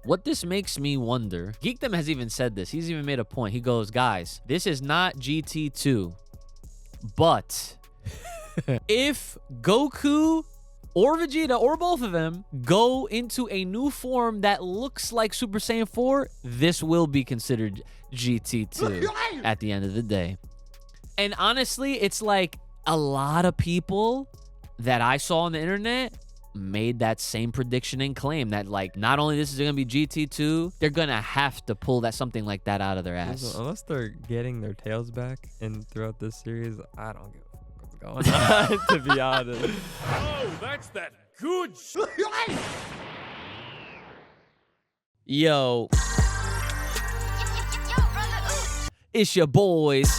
What this makes me wonder, Geekdom has even said this. He's even made a point. He goes, guys, this is not GT2, but if Goku or Vegeta or both of them go into a new form that looks like Super Saiyan 4, this will be considered GT2 at the end of the day. And honestly, it's like a lot of people that I saw on the internet made that same prediction and claim that, like, not only this is going to be GT2, they're going to have to pull that something like that out of their ass. Unless they're getting their tails back and throughout this series, I don't give a fuck what's going on, to be honest. Oh, that's that good Yo. It's your boys.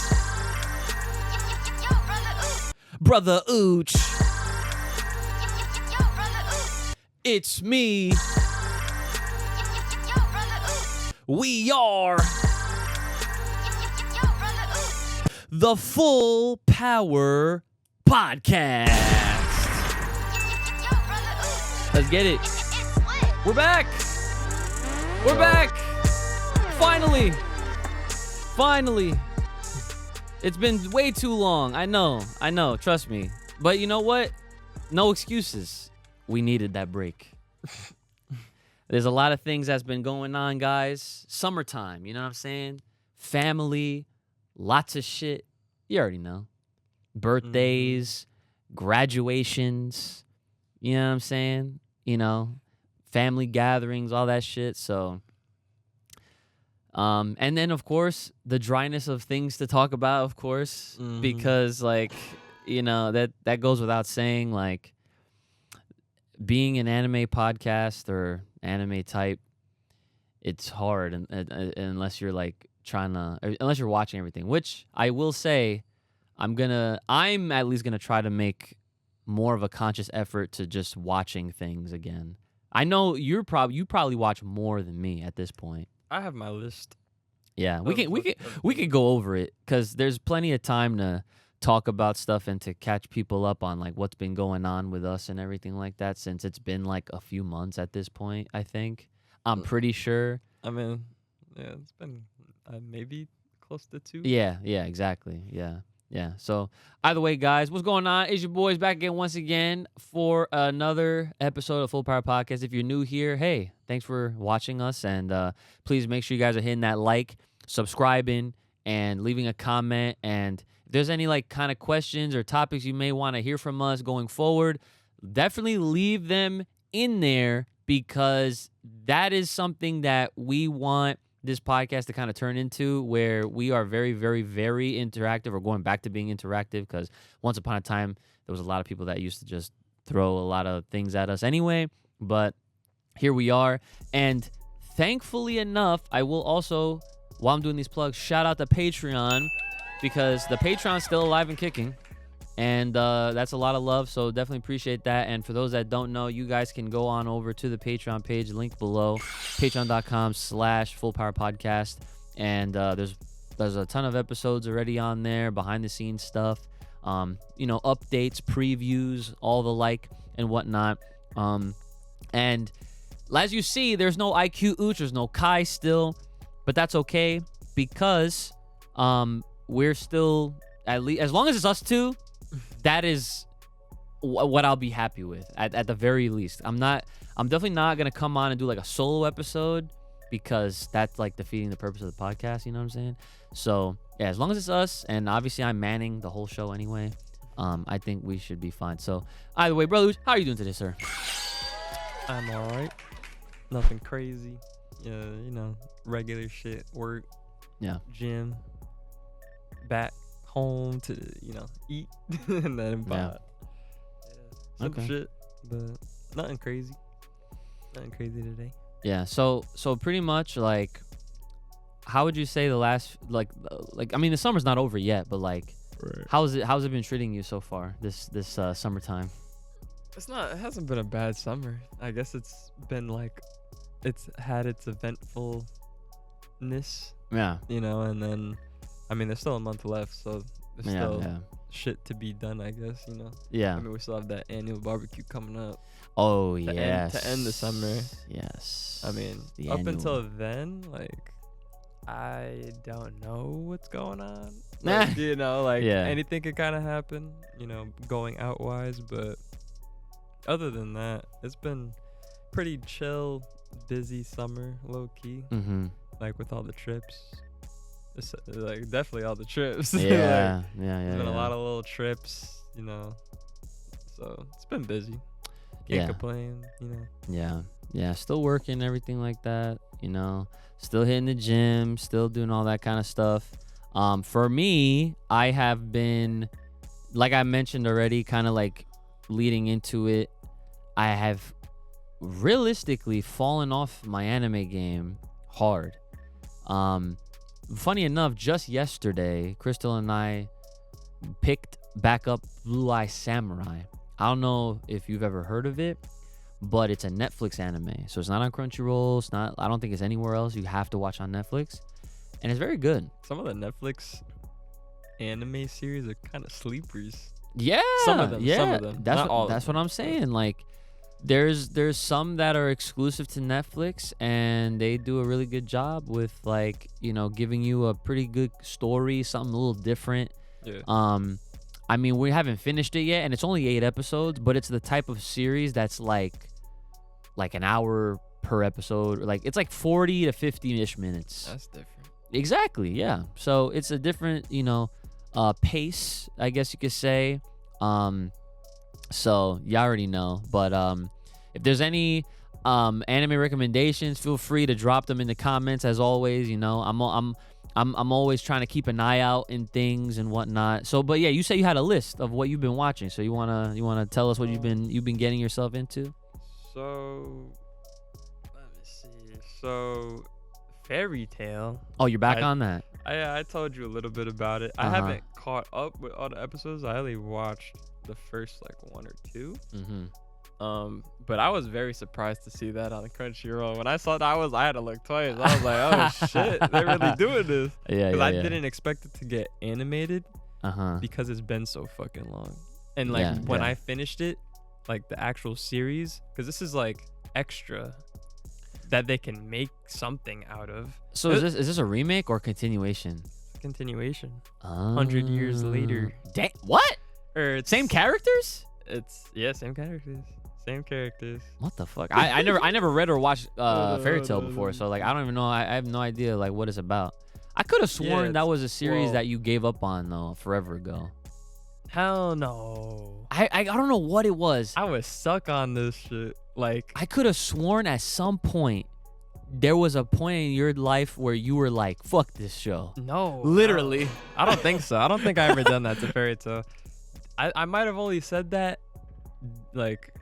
Brother Ooch. It's me. We are the Full Power Podcast. Let's get it. We're back. We're back. Finally. It's been way too long. I know. Trust me. But you know what? No excuses. We needed that break. There's a lot of things that's been going on, guys. Summertime, you know what I'm saying? Family, lots of shit. You already know. Birthdays, graduations, you know what I'm saying? You know, family gatherings, all that shit. So, and then, of course, the dryness of things to talk about, of course, because, like, you know, that goes without saying, like, being an anime podcast or anime type, it's hard unless you're like unless you're watching everything, which I will say I'm at least gonna try to make more of a conscious effort to just watching things again. I know you probably watch more than me at this point. I have my list. Yeah, we can go over it because there's plenty of time to talk about stuff and to catch people up on like what's been going on with us and everything like that, since it's been like a few months at this point. I think I'm pretty sure. I mean, yeah, it's been maybe close to 2. Yeah, exactly. Yeah. So either way, guys, what's going on? It's your boys back again once again for another episode of Full Power Podcast. If you're new here, hey, thanks for watching us, and please make sure you guys are hitting that like, subscribing, and leaving a comment. And if there's any like kind of questions or topics you may want to hear from us going forward, definitely leave them in there, because that is something that we want this podcast to kind of turn into, where we are very, very, very interactive, or going back to being interactive, because once upon a time, there was a lot of people that used to just throw a lot of things at us anyway, but here we are. And thankfully enough, I will also, while I'm doing these plugs, shout out to Patreon, because the Patreon's still alive and kicking, and that's a lot of love, so definitely appreciate that. And for those that don't know, you guys can go on over to the Patreon page, link below, patreon.com/fullpowerpodcast, and there's a ton of episodes already on there, behind the scenes stuff, you know, updates, previews, all the like and whatnot. And as you see, there's no IQ Ooch, there's no Kai still, but that's okay, because we're still, at least as long as it's us two, that is what I'll be happy with at the very least. I'm definitely not gonna come on and do like a solo episode, because that's like defeating the purpose of the podcast, you know what I'm saying? So yeah, as long as it's us, and obviously I'm manning the whole show anyway, I think we should be fine. So either way, brother, how are you doing today, sir? I'm all right. Nothing crazy. Yeah, you know, regular shit. Work. Yeah. Gym. Back home to, you know, eat and then Yeah. Some Okay. shit, but nothing crazy. Nothing crazy today. Yeah. So pretty much, like, how would you say the last like I mean, the summer's not over yet, but like, Right. how's it been treating you so far this summertime? It hasn't been a bad summer. I guess it's been like, it's had its eventfulness, Yeah. you know, and then, I mean, there's still a month left, so There's Yeah, still yeah. shit to be done, I guess, you know. Yeah. I mean, we still have that annual barbecue coming up. Oh, to yes. to end the summer. Yes. I mean, The up annual. until then, like, I don't know what's going on. Nah. Like, you know, like, Yeah. anything could kind of happen, you know, going out wise. But other than that, it's been pretty chill, busy summer, low key. Mm-hmm. Like, with all the trips. It's, like, definitely all the trips. Yeah. Like, yeah. there's been Yeah. a lot of little trips, you know. So it's been busy. Can't Yeah. complain, you know. Yeah. Yeah. Still working, everything like that, you know. Still hitting the gym, still doing all that kind of stuff. For me, I have been, like I mentioned already, kind of like leading into it, I have realistically fallen off my anime game hard. Funny enough, just yesterday, Crystal and I picked back up Blue Eye Samurai. I don't know if you've ever heard of it, but it's a Netflix anime. So it's not on Crunchyroll. It's not. I don't think it's anywhere else. You have to watch on Netflix, and it's very good. Some of the Netflix anime series are kind of sleepers. Yeah, Some of them, Yeah, some of them, That's not what, all of that's them, what I'm saying. Like, there's some that are exclusive to Netflix, and they do a really good job with, like, you know, giving you a pretty good story, something a little different. Yeah. I mean, we haven't finished it yet, and it's only 8 episodes, but it's the type of series that's like an hour per episode. Like, it's like 40 to 50-ish minutes. That's different. Exactly, yeah. So it's a different, you know, pace, I guess you could say. So you already know. But if there's any anime recommendations, feel free to drop them in the comments. As always, you know, I'm always trying to keep an eye out in things and whatnot. So, but yeah, you say you had a list of what you've been watching. So you wanna tell us what you've been getting yourself into? So, let me see. So, Fairy Tale. Oh, you're back I- on that. I told you a little bit about it. I Uh-huh. haven't caught up with all the episodes. I only watched the first like 1 or 2. Mm-hmm. But I was very surprised to see that on Crunchyroll. When I saw that, I had to look twice. I was like, oh shit, they're really doing this. Yeah, Because yeah, I yeah. didn't expect it to get animated Uh-huh. because it's been so fucking long. And like Yeah, when yeah. I finished it, like the actual series, because this is like extra that they can make something out of. So is this a remake or continuation? Continuation. 100 years later. What? Or it's Same characters? It's same characters. Same characters. What the fuck? I never read or watched Fairy Tale before, so like I don't even know. I have no idea like what it's about. I could have sworn Yeah, that was a series well- that you gave up on though forever ago. Hell no. I don't know what it was. I was stuck on this shit. Like, I could have sworn at some point there was a point in your life where you were like, "Fuck this show." no. Literally. I don't think so. I don't think I ever done that to Fairy Tale. I might have only said that, like,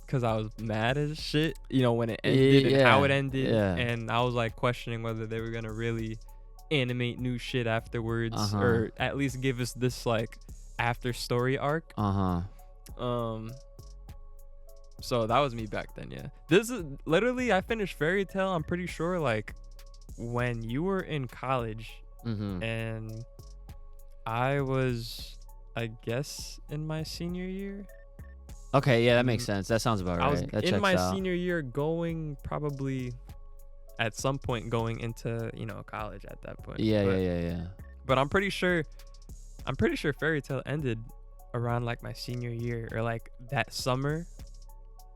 because I was mad as shit, you know, when it ended and how it ended. yeah. And I was, like, questioning whether they were going to really animate new shit afterwards Uh-huh. or at least give us this, like, after story arc. Uh-huh. So that was me back then, yeah. This is literally, I finished Fairy Tale, I'm pretty sure, like, when you were in college. Mm-hmm. And I was, I guess, in my senior year. Okay, yeah, that makes sense. That sounds about right. I was That in checks my out. senior year, going probably at some point going into, you know, college at that point. Yeah, but, yeah. But I'm pretty sure Fairy Tale ended around like my senior year or like that summer.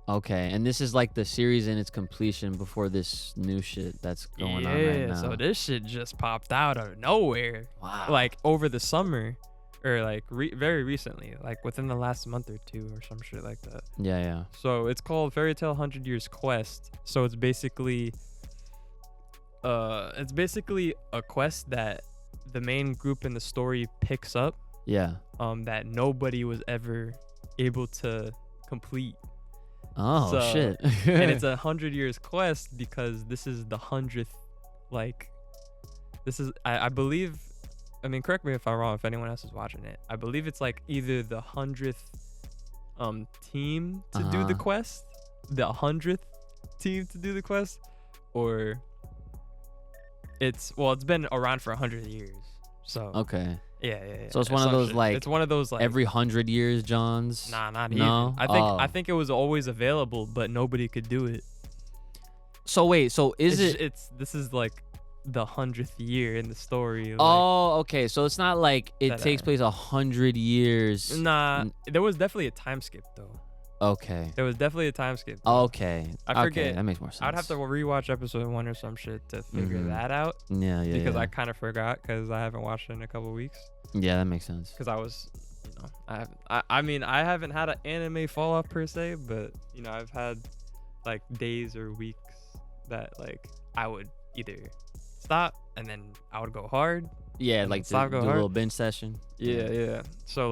Okay, and this is like the series in its completion before this new shit that's going on right now. So this shit just popped out of nowhere. Wow. Like over the summer or like very recently, like within the last month or two or some shit like that. Yeah. So it's called Fairy Tale 100 Years Quest. So it's basically a quest that the main group in the story picks up Yeah. that nobody was ever able to complete. Oh, So- shit. And it's 100 years quest because this is the 100th, like, this is, I believe, I mean, correct me if I'm wrong, if anyone else is watching it. I believe it's like either the 100th team to do the Uh-huh. quest, the 100th team to do the quest, or it's been around for 100 years. So Okay. Yeah. So it's one of some those shit. like It's one of those like every 100 years Johns. Nah, not No? even. I Oh. think it was always available, but nobody could do it. So wait, so is it? This is like the 100th year in the story. Like, Oh, okay. So it's not like it that takes place 100 years. nah. There was definitely a time skip though. Okay. There was definitely a time skip. though. Okay. I forget. Okay, that makes more sense. I'd have to rewatch episode 1 or some shit to figure Mhm. that out Yeah, yeah. because yeah. I kind of forgot because I haven't watched it in a couple weeks. Yeah, that makes sense. Because I was, I mean, I haven't had an anime fall off per se, but I've had like days or weeks that like I would either stop and then I would go hard. Yeah, And like stop, the go hard. little binge session. Yeah. So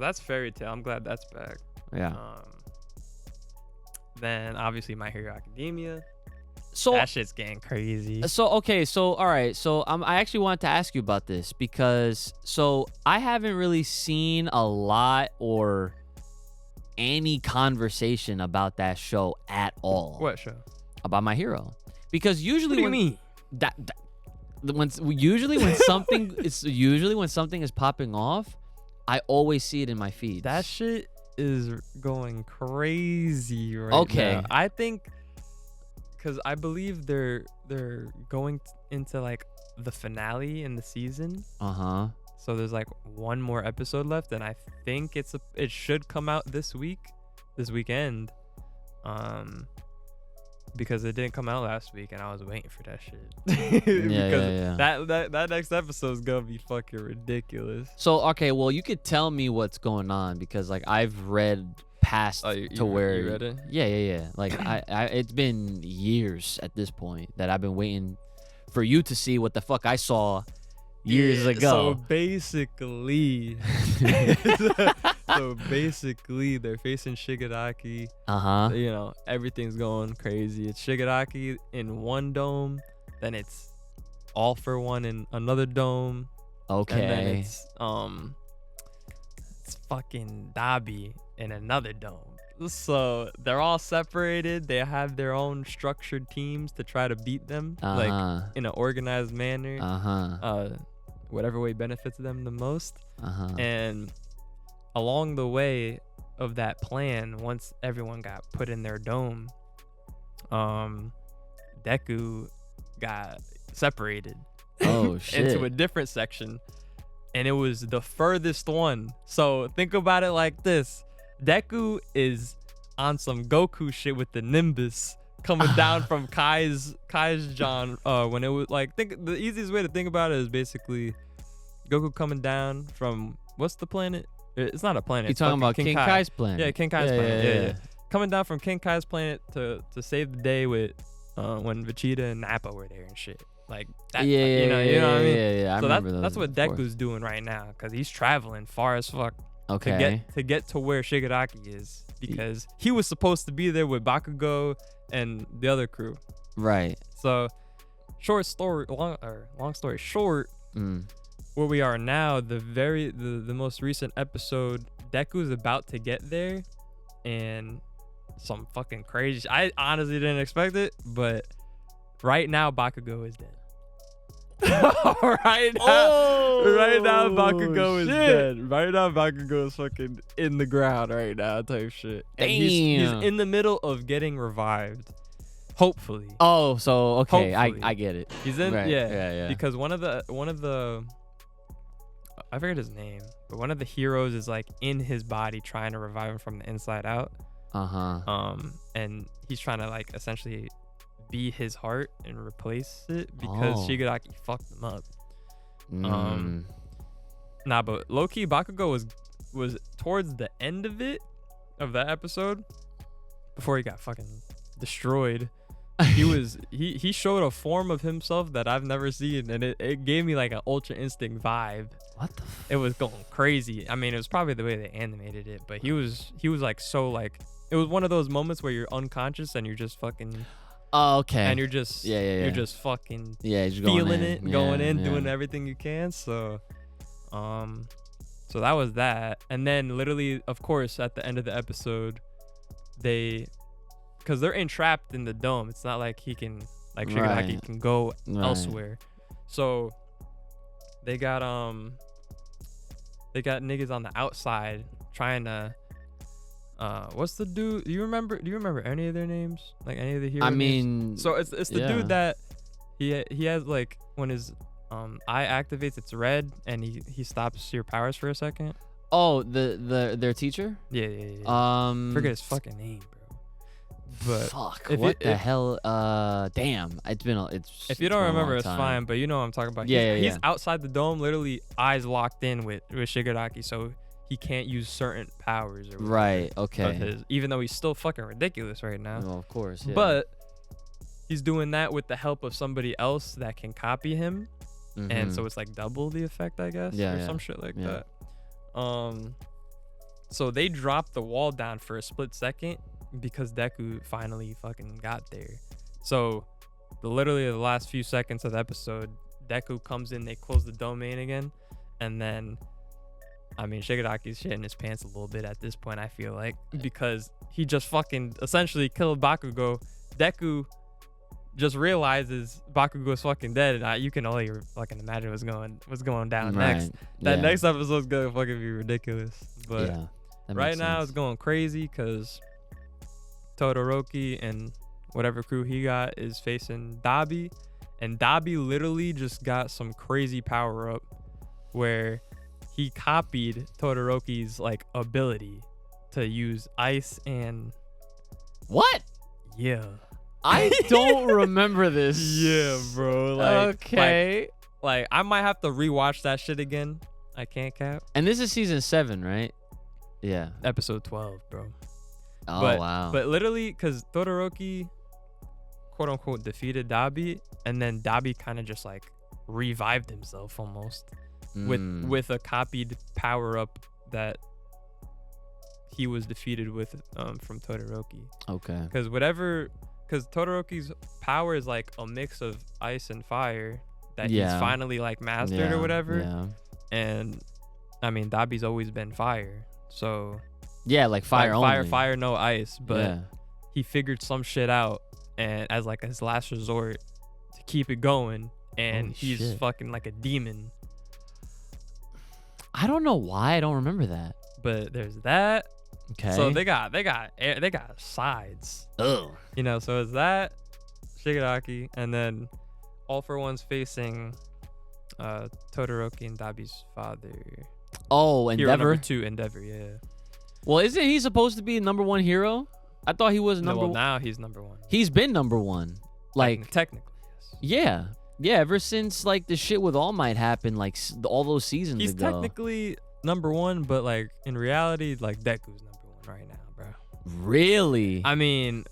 that's Fairy Tail. I'm glad that's back. Yeah. Then obviously My Hero Academia. So That shit's getting crazy. okay, so all right, so I actually wanted to ask you about this because I haven't really seen a lot or any conversation about that show at all. What show? About My Hero, because usually What do you when mean? usually when something when something is popping off, I always see it in my feed. That shit is going crazy right Okay. now. I think because I believe they're going into like the finale in the season. Uh-huh. So there's like one more episode left, and I think it should come out this weekend. Because it didn't come out last week, and I was waiting for that shit. Yeah. That next episode is gonna be fucking ridiculous. So okay, well you could tell me what's going on because like I've read past to where you read it? Yeah. Like I it's been years at this point that I've been waiting for you to see what the fuck I saw years So ago. basically, they're facing Shigaraki. Uh-huh. Everything's going crazy. It's Shigaraki in one dome, then it's All for One in another dome, and then Okay. it's fucking Dabi in another dome. So they're all separated. They have their own structured teams to try to beat them, like in an organized manner. Whatever way benefits them the most. And along the way of that plan, once everyone got put in their dome, Deku got separated Oh shit. into a different section, and it was the furthest one. So think about it like this: Deku is on some Goku shit with the Nimbus coming down from Kai's John. When it was like, the easiest way to think about it is basically Goku coming down from what's the planet? It's not a planet. You it's talking fucking about King Kai's planet? Yeah, King Kai's planet. Yeah. Coming down from King Kai's planet to save the day with when Vegeta and Nappa were there and shit. Like that. You know what I mean? Yeah. I So remember those, that's what of course. Deku's doing right now, because he's traveling far as fuck Okay. to get to where Shigaraki is, because he was supposed to be there with Bakugo and the other crew. Right. So long story short, where we are now, the most recent episode, Deku's about to get there, and some fucking crazy. I honestly didn't expect it, but right now Bakugo is dead. right now Bakugo is dead. Right now Bakugo is fucking in the ground right now, type shit. And he's Damn. in the middle of getting revived. Hopefully. Oh, so okay, Hopefully. I get it. He's in Right, yeah. Because one of the I forget his name, but one of the heroes is like in his body trying to revive him from the inside out. And he's trying to like essentially be his heart and replace it because Shigaraki fucked him up. Nah, but low-key Bakugo was towards the end of that episode, before he got fucking destroyed. He showed a form of himself that I've never seen, and it gave me like an Ultra Instinct vibe. What the It was going crazy. I mean, it was probably the way they animated it, but he was like, so like, it was one of those moments where you're unconscious and you're just fucking okay. and you're just you're just fucking just feeling going in. doing everything you can. So so that was that. And then literally, of course, at the end of the episode, because they're entrapped in the dome, it's not like he can, like, Shigaraki can go elsewhere. So they got they got niggas on the outside trying to. What's the dude? Do you remember any of their names? Like any of the heroes? I mean, so it's the dude that he has like when his eye activates, it's red, and he stops your powers for a second. Oh, their teacher? Yeah. Forget his fucking name, bro. But fuck, what the hell? Damn, if you don't remember, it's fine. But you know what I'm talking about. He's outside the dome, literally eyes locked in with Shigaraki, so he can't use certain powers. Or right. Okay. Even though he's still fucking ridiculous right now. Well, of course. Yeah. But he's doing that with the help of somebody else that can copy him, and so it's like double the effect, I guess, or some shit like that. So they dropped the wall down for a split second because Deku finally fucking got there. So literally the last few seconds of the episode, Deku comes in, they close the domain again, and then I mean Shigaraki's shitting his pants a little bit at this point, I feel like, because he just fucking essentially killed Bakugo. Deku just realizes Bakugo's fucking dead, and you can only fucking imagine what's going down next. That next episode's gonna fucking be ridiculous. But right now it's going crazy because Todoroki and whatever crew he got is facing Dabi, and Dabi literally just got some crazy power up where he copied Todoroki's like ability to use ice and what? Yeah. I don't remember this. Yeah, bro. Like, okay. Like I might have to rewatch that shit again. I can't cap. And this is season 7, right? Yeah. Episode 12, bro. Oh, wow. But literally, because Todoroki, quote unquote, defeated Dabi, and then Dabi kind of just like revived himself almost with a copied power up that he was defeated with from Todoroki. Okay. Because Todoroki's power is like a mix of ice and fire that he's finally like mastered or whatever. Yeah. And I mean, Dabi's always been fire. So yeah, like fire only. Fire, no ice. But he figured some shit out, and as like his last resort to keep it going. And he's fucking like a demon. I don't know why I don't remember that. But there's that. Okay. So they got sides. Ugh. You know, so it's that Shigaraki, and then All for One's facing Todoroki and Dabi's father. Oh, Endeavor. Hero number 2, Endeavor. Yeah. Well, isn't he supposed to be number 1 hero? I thought he was number. Well, now he's number 1. He's been number 1. Like technically, yes. Yeah. Ever since like the shit with All Might happened, like all those seasons he's ago. He's technically number 1, but like in reality, like Deku's number 1 right now, bro. Really? I mean,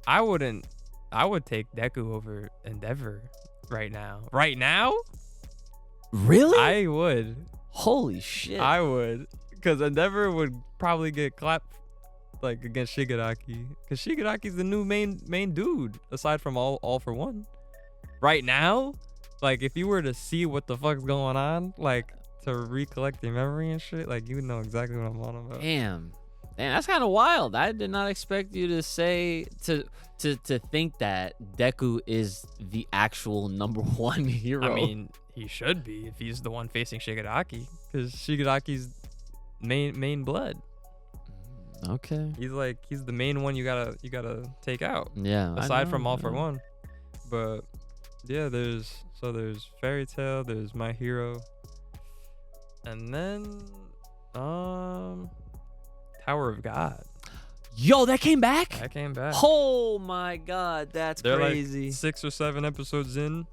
I would take Deku over Endeavor right now. Right now? Really? I would. Holy shit. I would. Because Endeavor would probably get clapped like against Shigaraki. Because Shigaraki's the new main dude, aside from all for one. Right now, like if you were to see what the fuck's going on, like to recollect your memory and shit, like you would know exactly what I'm on about. Damn, that's kind of wild. I did not expect you to say to think that Deku is the actual number 1 hero. I mean, he should be if he's the one facing Shigaraki, because Shigaraki's main blood. Okay. He's the main one you gotta take out. Yeah. Aside from All for One, but yeah, there's Fairy Tail, there's My Hero, and then Tower of God. Yo, that came back? That came back. Oh my god, that's They're crazy. Like 6 or 7 episodes in.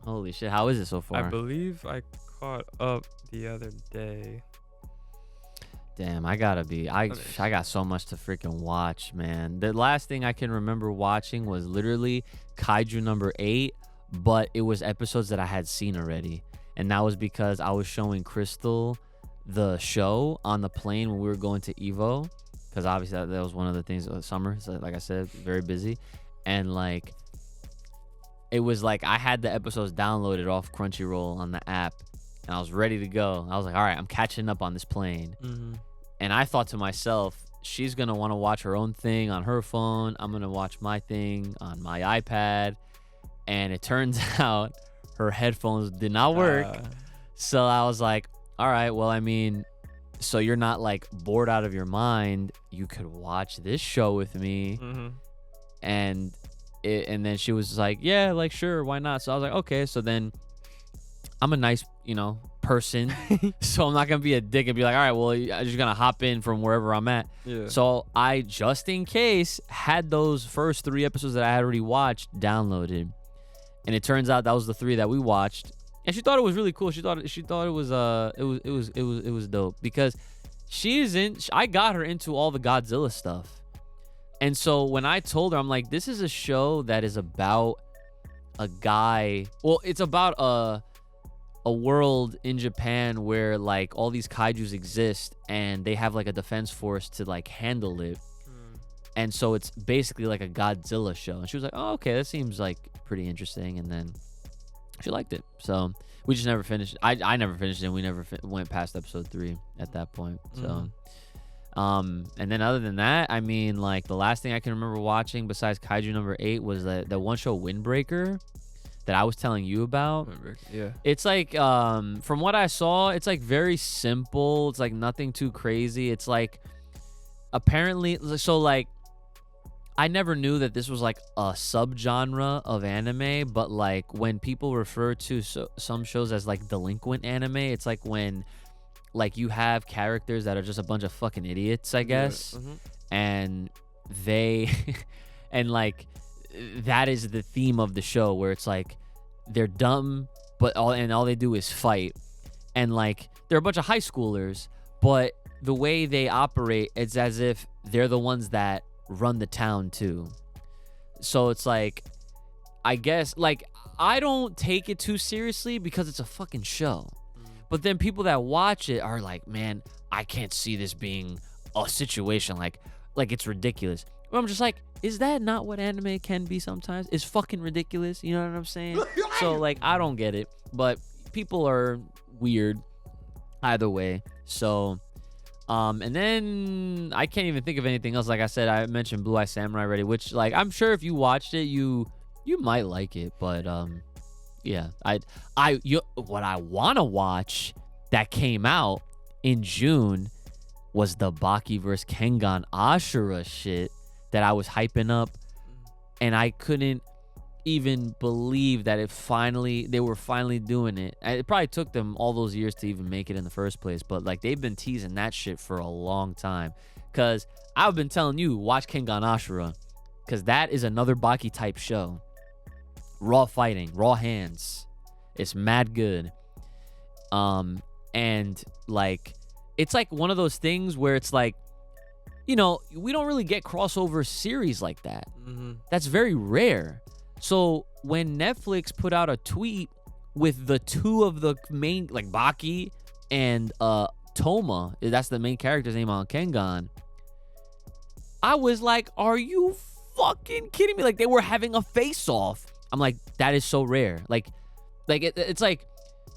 Holy shit, how is it so far? I believe I caught up the other day. Damn, I got so much to freaking watch, man. The last thing I can remember watching was literally Kaiju number 8, but it was episodes that I had seen already. And that was because I was showing Crystal the show on the plane when we were going to Evo. Because obviously that was one of the things of the summer. So like I said, very busy. And like, it was like I had the episodes downloaded off Crunchyroll on the app. And I was ready to go. I was like, all right, I'm catching up on this plane. Mm-hmm. And I thought to myself, she's going to want to watch her own thing on her phone. I'm going to watch my thing on my iPad. And it turns out her headphones did not work. So I was like, all right, well, I mean, so you're not like bored out of your mind. You could watch this show with me. Mm-hmm. And then she was like, yeah, like, sure, why not? So I was like, okay. So then I'm a nice, person. So I'm not going to be a dick and be like, all right, well, I'm just going to hop in from wherever I'm at. Yeah. So I, just in case, had those first 3 episodes that I had already watched downloaded. And it turns out that was the 3 that we watched. And she thought it was really cool. She thought it was dope because I got her into all the Godzilla stuff. And so when I told her, I'm like, this is a show that is about a guy. Well, it's about a world in Japan where like all these kaijus exist and they have like a defense force to like handle it. And so it's basically like a Godzilla show. And she was like, oh, okay, that seems like pretty interesting. And then she liked it. So we just never finished. I never finished it. And we never went past episode 3 at that point. So, and then other than that, I mean, like the last thing I can remember watching besides Kaiju number 8 was the one show Windbreaker that I was telling you about. Yeah. It's like, from what I saw, it's like very simple. It's like nothing too crazy. It's like apparently, so like, I never knew that this was like a subgenre of anime, but like when people refer to some shows as like delinquent anime, it's like when like you have characters that are just a bunch of fucking idiots, I guess. Yeah. Mm-hmm. And they and like that is the theme of the show where it's like they're dumb, but all they do is fight. And like they're a bunch of high schoolers, but the way they operate, it's as if they're the ones that run the town too. So it's like, I guess, like, I don't take it too seriously because it's a fucking show. But then people that watch it are like, man, I can't see this being a situation like it's ridiculous. But I'm just like, is that not what anime can be sometimes? It's fucking ridiculous. You know what I'm saying? So like, I don't get it, but people are weird either way. So and then I can't even think of anything else. Like I said, I mentioned Blue Eye Samurai already, which like I'm sure if you watched it, you might like it. But yeah, what I want to watch that came out in June was the Baki vs Kengan Ashura shit that I was hyping up, and I couldn't even believe that they were finally doing it. It probably took them all those years to even make it in the first place, but like they've been teasing that shit for a long time. Cause I've been telling you, watch Kengan Ashura, cause that is another Baki type show. Raw fighting, raw hands. It's mad good. And like it's like one of those things where it's like, we don't really get crossover series like that. Mm-hmm. That's very rare. So when Netflix put out a tweet with the 2 of the main, like Baki and Toma, that's the main character's name on Kengan, I was like, are you fucking kidding me? Like they were having a face-off. I'm like, that is so rare. Like it's like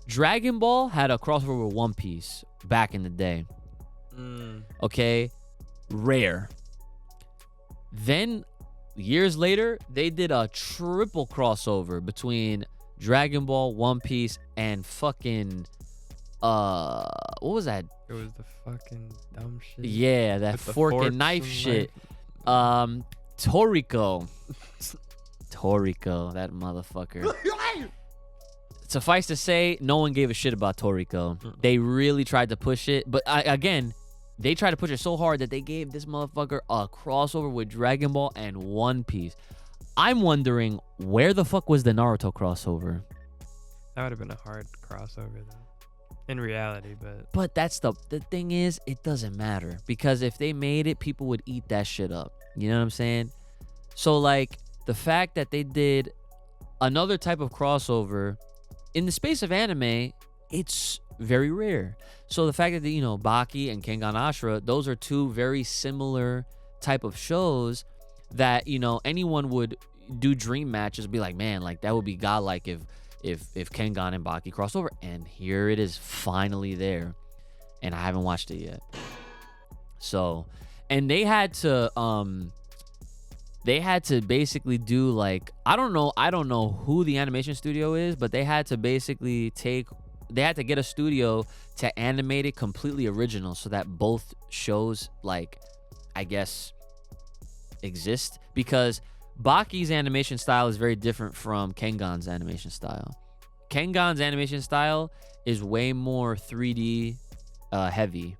Dragon Ball had a crossover with One Piece back in the day. Okay, rare. Then years later, they did a triple crossover between Dragon Ball, One Piece, and fucking what was that? It was the fucking dumb shit. Yeah, that With the fork forks and knife and shit. Toriko, that motherfucker. Suffice to say, no one gave a shit about Toriko. They really tried to push it, but again, they tried to push it so hard that they gave this motherfucker a crossover with Dragon Ball and One Piece. I'm wondering, where the fuck was the Naruto crossover? That would have been a hard crossover, though, in reality. But that's the thing is, it doesn't matter. Because if they made it, people would eat that shit up. You know what I'm saying? So, like, the fact that they did another type of crossover in the space of anime, it's very rare. So the fact that Baki and Kengan Ashura, those are 2 very similar type of shows that anyone would do dream matches, be like, man, like that would be godlike if Kengan and Baki crossed over. And here it is, finally there, and I haven't watched it yet. So, and they had to basically do like, I don't know who the animation studio is, but they had to basically take they had to get a studio to animate it completely original so that both shows, like, I guess, exist, because Baki's animation style is very different from Kengan's animation style. Kengan's animation style is way more 3D heavy.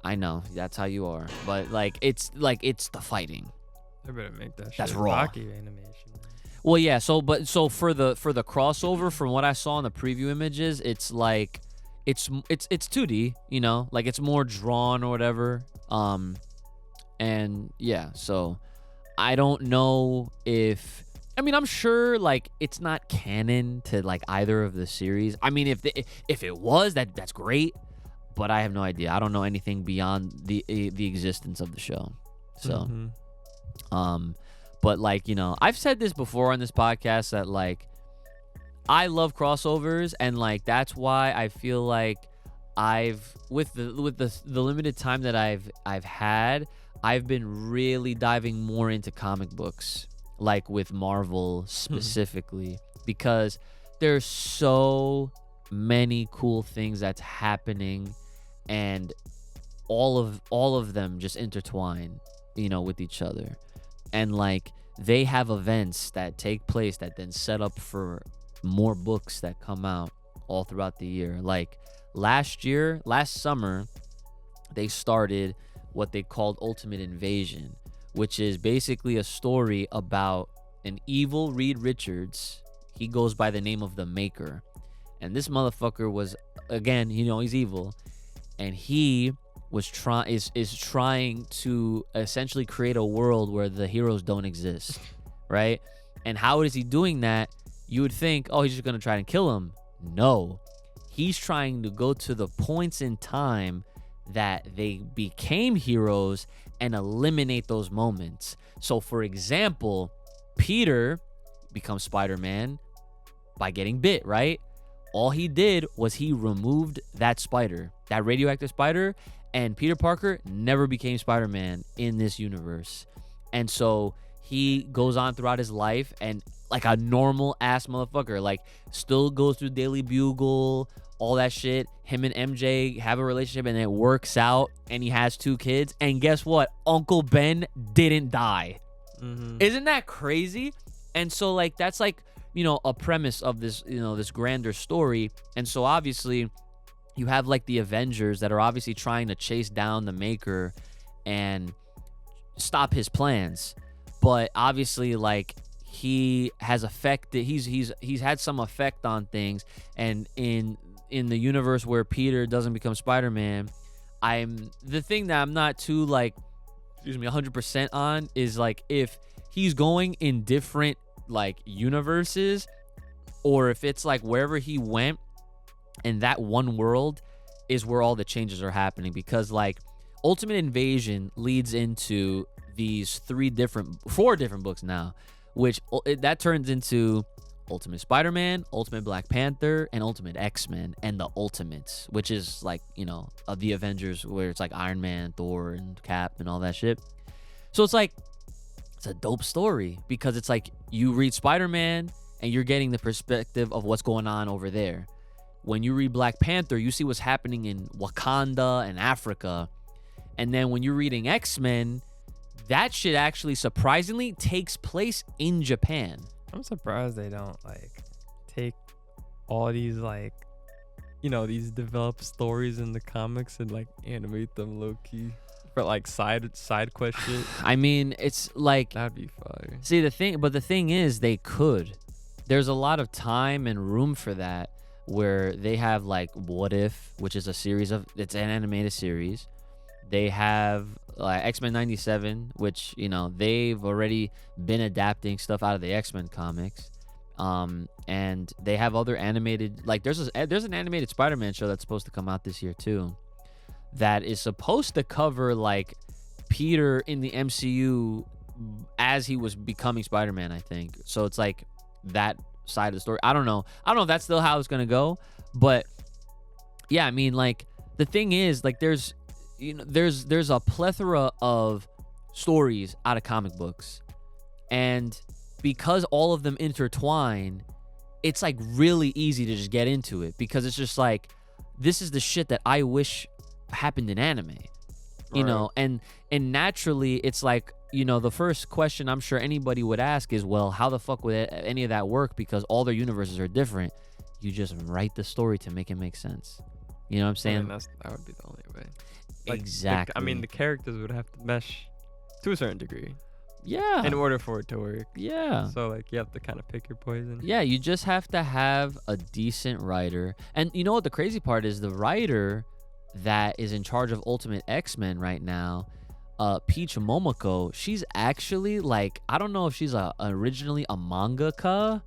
I know that's how you are, but like it's the fighting. They better make that shit. That's raw. Baki animation. Well, yeah. So for the crossover, from what I saw in the preview images, it's like it's 2D. You know, like it's more drawn or whatever. And yeah. So I don't know if. I mean, I'm sure like it's not canon to like either of the series. I mean, if it was, that's great. But I have no idea. I don't know anything beyond the existence of the show. So, but like, you know, I've said this before on this podcast that like I love crossovers, and like that's why I feel like with the limited time that I've had, I've been really diving more into comic books, like with Marvel specifically, because there's so many cool things that's happening, and all of them just intertwine, you know, with each other. And like they have events that take place that then set up for more books that come out all throughout the year. Like last summer, they started what they called Ultimate Invasion, which is basically a story about an evil Reed Richards. He goes by the name of the Maker. And this motherfucker was, again, you know, he's evil. And he was trying to essentially create a world where the heroes don't exist, right? And how is he doing that? You would think, oh, he's just going to try and kill him. No. He's trying to go to the points in time that they became heroes and eliminate those moments. So, for example, Peter becomes Spider-Man by getting bit, right? All he did was he removed that spider, that radioactive spider, and Peter Parker never became Spider-Man in this universe. And so he goes on throughout his life and like a normal ass motherfucker, like still goes through Daily Bugle, all that shit. Him and MJ have a relationship and it works out, and he has 2 kids. And guess what? Uncle Ben didn't die. Isn't that crazy? And so like that's like, you know, a premise of this, you know, this grander story. And so obviously you have like the Avengers that are obviously trying to chase down the Maker and stop his plans. But obviously like he has affected, he's had some effect on things. And in the universe where Peter doesn't become Spider-Man, the thing that I'm not too like 100% on is like if he's going in different like universes, or if it's like wherever he went and that one world is where all the changes are happening. Because like Ultimate Invasion leads into these 4 different books now, which that turns into Ultimate Spider-Man, Ultimate Black Panther, and Ultimate X-Men, and the Ultimates, which is like, you know, of the Avengers, where it's like Iron Man, Thor, and Cap and all that shit. So it's like it's a dope story, because it's like you read Spider-Man and you're getting the perspective of what's going on over there. When you read Black Panther, you see what's happening in Wakanda and Africa. And then when you're reading X-Men, that shit actually surprisingly takes place in Japan. I'm surprised they don't like take all these like, you know, these developed stories in the comics and like animate them low key for like side quest shit. I mean, it's like That'd be fire. See, the thing is they could. There's a lot of time and room for that, where they have like What If, which is it's an animated series. They have like X-Men 97, which, you know, they've already been adapting stuff out of the X-Men comics. And they have other animated, like there's an animated Spider-Man show that's supposed to come out this year too, that is supposed to cover like Peter in the MCU as he was becoming Spider-Man, I think. So it's like that side of the story. I don't know if that's still how it's gonna go, but yeah, I mean, like the thing is, like there's a plethora of stories out of comic books, and because all of them intertwine, it's like really easy to just get into it because it's just like, this is the shit that I wish happened in anime, you know, and naturally it's like, you know, the first question I'm sure anybody would ask is, well, how the fuck would any of that work? Because all their universes are different. You just write the story to make it make sense. You know what I'm saying? I mean, that would be the only way. Like, exactly. I mean, the characters would have to mesh to a certain degree. Yeah. In order for it to work. Yeah. So, like, you have to kind of pick your poison. Yeah, you just have to have a decent writer. And you know what the crazy part is? The writer that is in charge of Ultimate X-Men right now, Peach Momoko, she's actually, like, I don't know if she's originally a mangaka,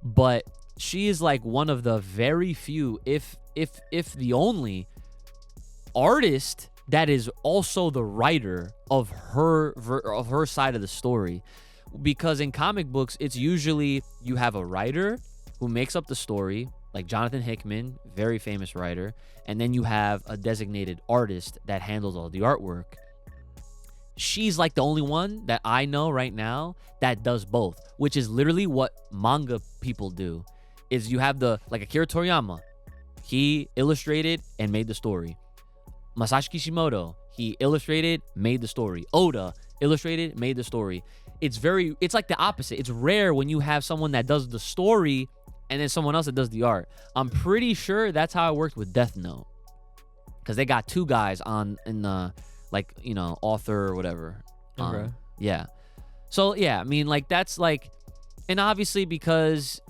but she is, like, one of the very few, if the only artist that is also the writer of her side of the story. Because in comic books, it's usually you have a writer who makes up the story, like Jonathan Hickman, very famous writer, and then you have a designated artist that handles all the artwork. She's like the only one that I know right now that does both, which is literally what manga people do. Is you have like Akira Toriyama, he illustrated and made the story. Masashi Kishimoto, he illustrated, made the story. Oda illustrated, made the story. It's like the opposite. It's rare when you have someone that does the story and then someone else that does the art. I'm pretty sure that's how it worked with Death Note, because they got two guys in the, like, you know, author or whatever. Okay. Yeah. So yeah, I mean, like, that's like, and obviously because,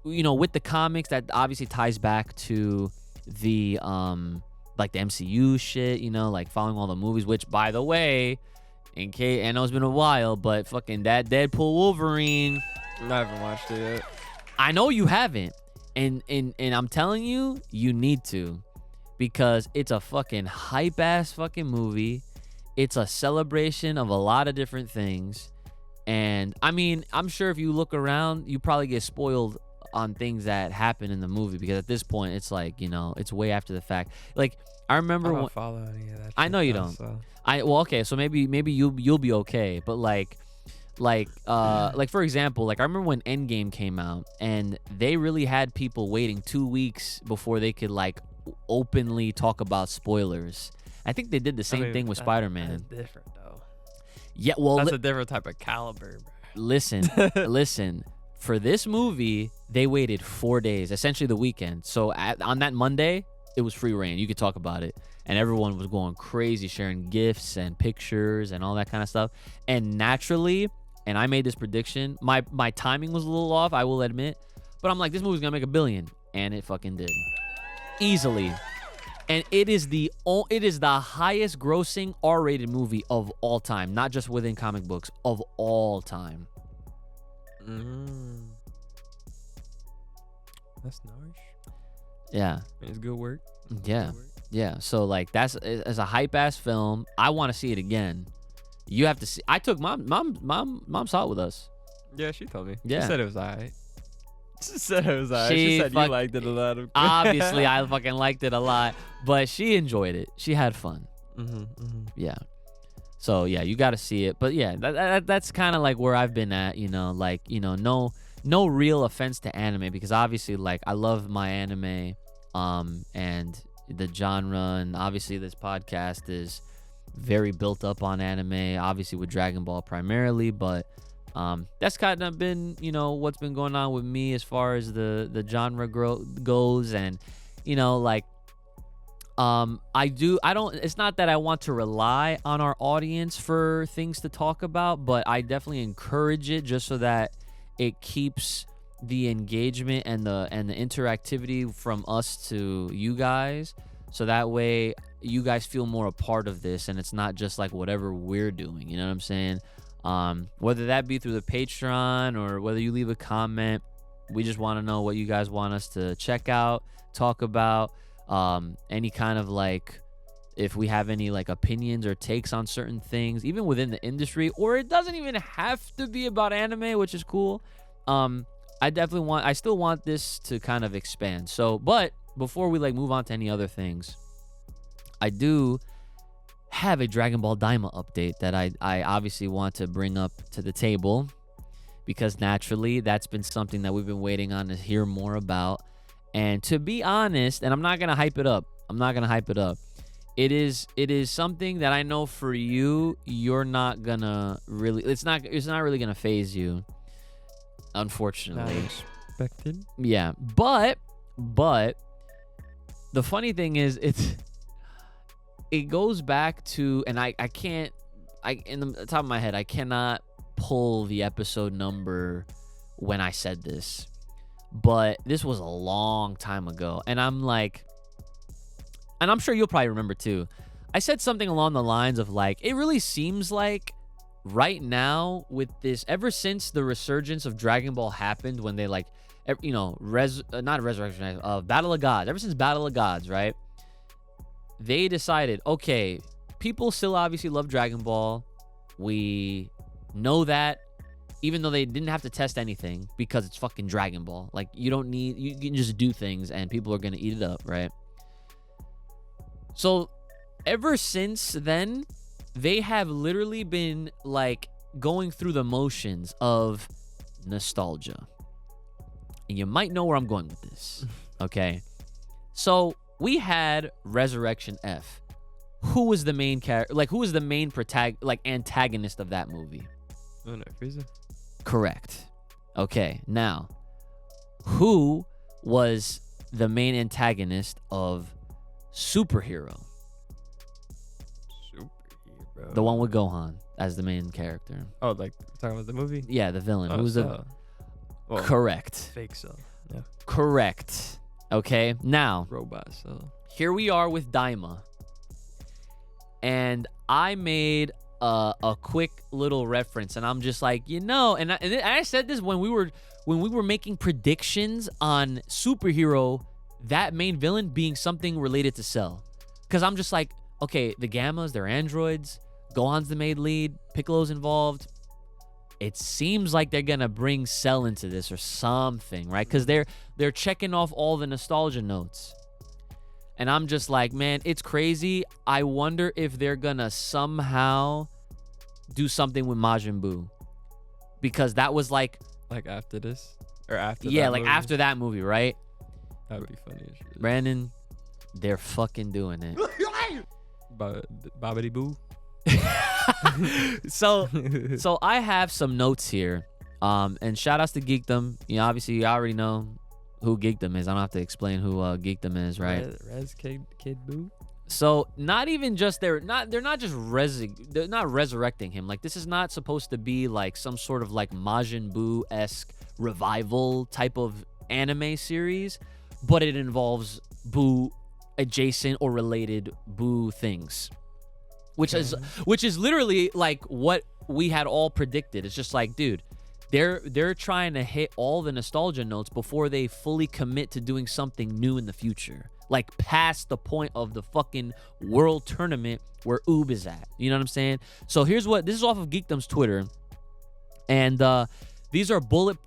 you know, with the comics, that obviously ties back to the like the MCU shit, you know, like following all the movies, which, by the way, in case, I know it's been a while, but fucking that Deadpool Wolverine, I haven't watched it yet. I know you haven't, and I'm telling you, you need to, because it's a fucking hype ass fucking movie. It's a celebration of a lot of different things, and I mean, I'm sure if you look around, you probably get spoiled on things that happen in the movie, because at this point it's like, you know, it's way after the fact. Like, I remember I don't follow any of that I shit, know you though, don't. so. Well, okay, so maybe you'll be okay, but like for example, like I remember when Endgame came out and they really had people waiting 2 weeks before they could like openly talk about spoilers. I think they did the same thing with Spider-Man. That's different though. Yeah, well, That's a different type of caliber, bro. Listen. For this movie, they waited 4 days, essentially the weekend. So on that Monday, it was free reign. You could talk about it. And everyone was going crazy, sharing gifts and pictures and all that kind of stuff. And naturally, and I made this prediction, my timing was a little off, I will admit. But I'm like, this movie's going to make $1 billion. And it fucking did. Easily. And it is the highest grossing R-rated movie of all time. Not just within comic books, of all time. That's nice. Yeah. It's good work. Yeah. Yeah. So like that's as a hype ass film. I want to see it again. You have to see. I took mom saw it with us. Yeah, she told me. Yeah. She said it was alright. She said you liked it a lot. Obviously, I fucking liked it a lot, but she enjoyed it. She had fun. Yeah. So yeah, you got to see it. But yeah, that's kind of like where I've been at. You know, like, you know, no real offense to anime, because obviously, like, I love my anime, and the genre, and obviously this podcast is very built up on anime. Obviously with Dragon Ball primarily, but that's kind of been, you know, what's been going on with me as far as the genre goes, and you know, like. It's not that I want to rely on our audience for things to talk about, but I definitely encourage it just so that it keeps the engagement and the interactivity from us to you guys. So that way you guys feel more a part of this, and it's not just like whatever we're doing, you know what I'm saying? Whether that be through the Patreon or whether you leave a comment, we just want to know what you guys want us to check out, talk about. Any kind of like, if we have any like opinions or takes on certain things, even within the industry, or it doesn't even have to be about anime, which is cool. I still want this to kind of expand. So, but before we like move on to any other things, I do have a Dragon Ball Daima update that I obviously want to bring up to the table, because naturally that's been something that we've been waiting on to hear more about. And to be honest, and I'm not gonna hype it up. It is something that I know for you, you're not gonna really. It's not really gonna phase you, unfortunately. Not expected. Yeah, but the funny thing is, it goes back to, and I can't, in the top of my head, I cannot pull the episode number when I said this, but this was a long time ago, and I'm like, and I'm sure you'll probably remember too. I said something along the lines of like, it really seems like right now with this, ever since the resurgence of Dragon Ball happened, when they like, you know, not Resurrection, Battle of Gods. Ever since Battle of Gods, right? They decided, okay, people still obviously love Dragon Ball. We know that, even though they didn't have to test anything because it's fucking Dragon Ball. Like, you can just do things and people are gonna eat it up, right? So ever since then, they have literally been like going through the motions of nostalgia. And you might know where I'm going with this. Okay. So we had Resurrection F. Who was the main character? Like, who was the main antagonist of that movie? Oh no, Frieza. Correct. Okay. Now, who was the main antagonist of Superhero? Superhero. The one with Gohan as the main character. Oh, like talking about the movie? Yeah, the villain. Who's the... Well, correct. Fake Cell. Yeah. Correct. Okay. Now, Robot Cell. here we are with Daima. And I made a quick little reference, and I'm just like, you know, and I said this when we were making predictions on Superhero, that main villain being something related to Cell. Because I'm just like, okay, the Gammas, they're androids. Gohan's the main lead. Piccolo's involved. It seems like they're gonna bring Cell into this or something, right? Because they're checking off all the nostalgia notes. And I'm just like, man, it's crazy. I wonder if they're gonna somehow do something with Majin Buu. Because that was like after this? Or after yeah, that like movie? after that movie, right? That would be funny as shit. Brandon, they're fucking doing it. Bobbity Boo. So I have some notes here. And shout outs to Geekdom. You know, obviously you already know who Geekdom is. I don't have to explain who Geekdom is, right? Res Kid Boo. So not even just they're not resurrecting him. Like, this is not supposed to be like some sort of like Majin Buu-esque revival type of anime series, but it involves Buu adjacent or related Buu things. Which is literally like what we had all predicted. It's just like, dude, they're trying to hit all the nostalgia notes before they fully commit to doing something new in the future. Like past the point of the fucking world tournament where Oob is at. You know what I'm saying? So this is off of Geekdom's Twitter. And these are bullet